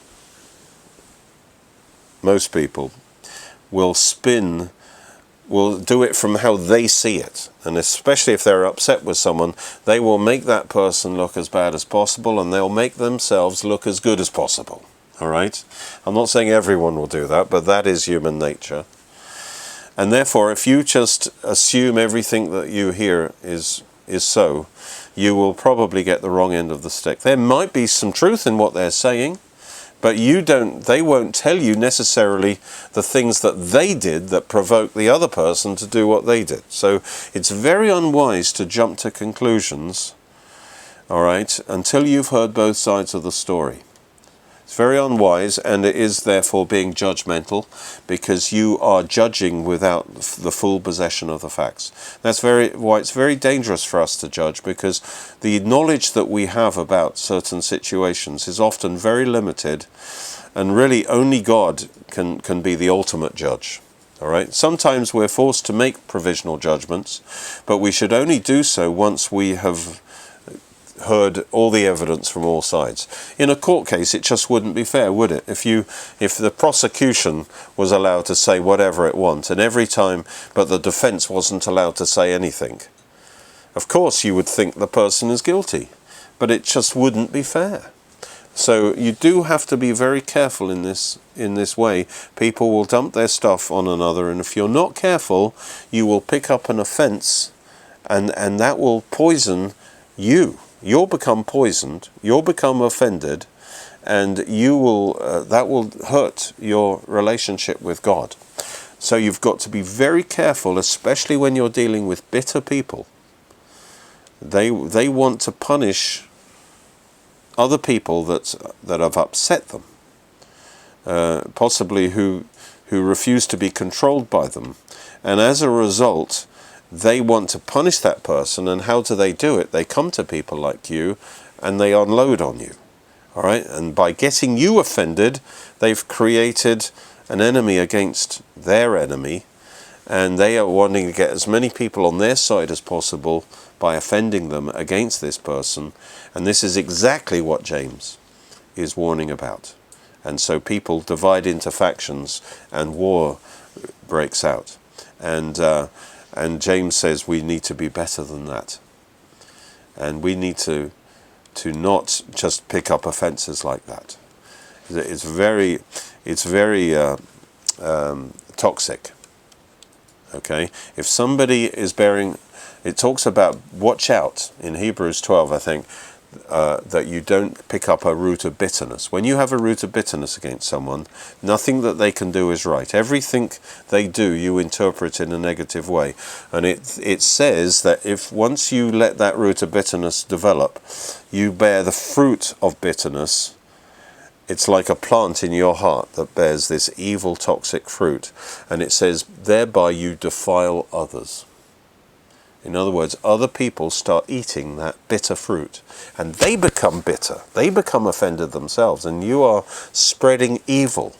most people, will do it from how they see it. And especially if they're upset with someone, they will make that person look as bad as possible, and they'll make themselves look as good as possible. All right? I'm not saying everyone will do that, but that is human nature. And therefore, if you just assume everything that you hear is so, you will probably get the wrong end of the stick. There might be some truth in what they're saying, but they won't tell you necessarily the things that they did that provoke the other person to do what they did. So it's very unwise to jump to conclusions, all right, until you've heard both sides of the story. It's very unwise, and it is therefore being judgmental, because you are judging without the full possession of the facts. That's why it's very dangerous for us to judge, because the knowledge that we have about certain situations is often very limited, and really only God can be the ultimate judge. All right. Sometimes we're forced to make provisional judgments, but we should only do so once we have heard all the evidence from all sides. In a court case, it just wouldn't be fair, would it? If the prosecution was allowed to say whatever it wants, and every time, but the defense wasn't allowed to say anything, of course you would think the person is guilty, but it just wouldn't be fair. So you do have to be very careful in this way. People will dump their stuff on another, and if you're not careful, you will pick up an offense, and that will poison you. You'll become poisoned, you'll become offended, and that will hurt your relationship with God. So you've got to be very careful, especially when you're dealing with bitter people. They want to punish other people that have upset them, possibly who refuse to be controlled by them, and as a result, they want to punish that person. And how do they do it? They come to people like you and they unload on you. All right? And by getting you offended, they've created an enemy against their enemy, and they are wanting to get as many people on their side as possible by offending them against this person. And this is exactly what James is warning about. And so people divide into factions and war breaks out. And James says we need to be better than that. And we need to not just pick up offences like that. It's very toxic. Okay? If somebody is bearing, it talks about watch out in Hebrews 12, I think, that you don't pick up a root of bitterness. When you have a root of bitterness against someone, nothing that they can do is right. Everything they do, you interpret in a negative way. And it says that if once you let that root of bitterness develop, you bear the fruit of bitterness. It's like a plant in your heart that bears this evil, toxic fruit. And it says, thereby you defile others. In other words, other people start eating that bitter fruit, and they become bitter. They become offended themselves, and you are spreading evil.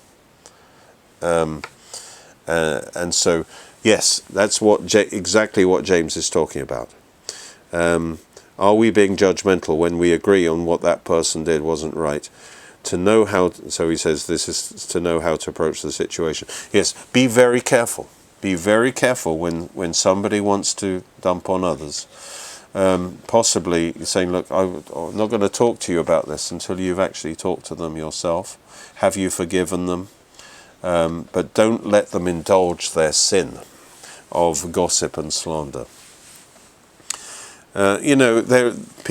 And so, yes, that's exactly what James is talking about. Are we being judgmental when we agree on what that person did wasn't right? So he says this is to know how to approach the situation. Yes, be very careful. Be very careful when somebody wants to dump on others. Possibly saying, look, I'm not going to talk to you about this until you've actually talked to them yourself. Have you forgiven them? But don't let them indulge their sin of gossip and slander. If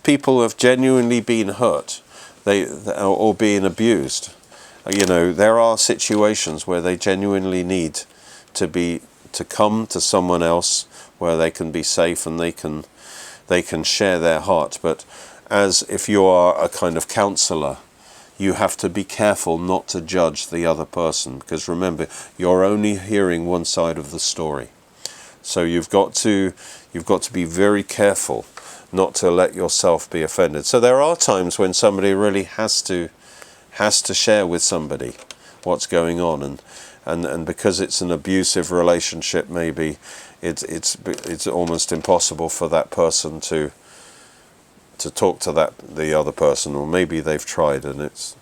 people have genuinely been hurt, or being abused, there are situations where they genuinely need to come to someone else where they can be safe and they can they can share their heart. But as if you are a kind of counselor, you have to be careful not to judge the other person, because remember, you're only hearing one side of the story. So you've got to be very careful not to let yourself be offended. So there are times when somebody really has to share with somebody what's going on, and because it's an abusive relationship, maybe it's almost impossible for that person to talk to the other person, or maybe they've tried and it's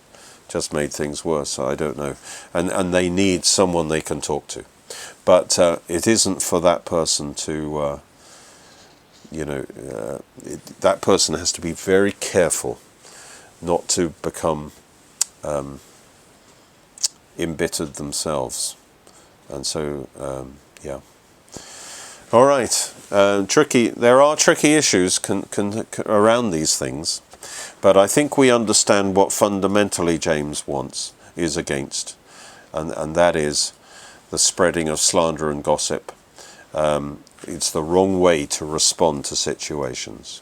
just made things worse. I don't know, and they need someone they can talk to, but it isn't for that person to that person has to be very careful not to become embittered themselves. And so yeah. All right. There are tricky issues around these things, but I think we understand what fundamentally James is against, and that is the spreading of slander and gossip. It's the wrong way to respond to situations.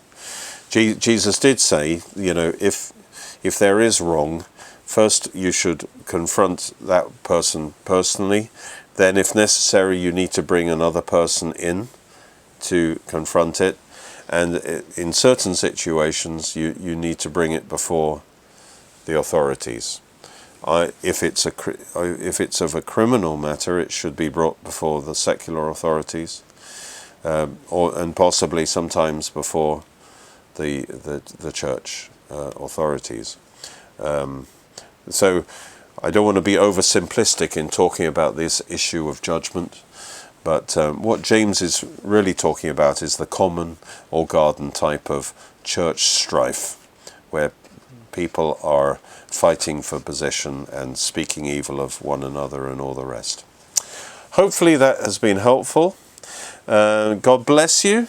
Jesus did say, if there is wrong, first you should confront that person personally. Then, if necessary, you need to bring another person in to confront it. And in certain situations, you need to bring it before the authorities. If it's of a criminal matter, it should be brought before the secular authorities, and possibly sometimes before the church authorities. So I don't want to be oversimplistic in talking about this issue of judgment, but what James is really talking about is the common or garden type of church strife, where people are fighting for position and speaking evil of one another and all the rest. Hopefully that has been helpful. God bless you.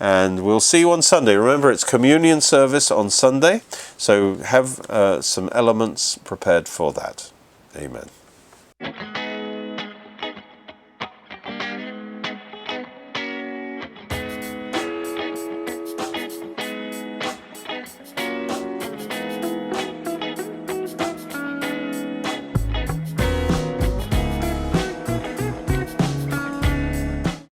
And we'll see you on Sunday. Remember, it's communion service on Sunday, so have some elements prepared for that. Amen.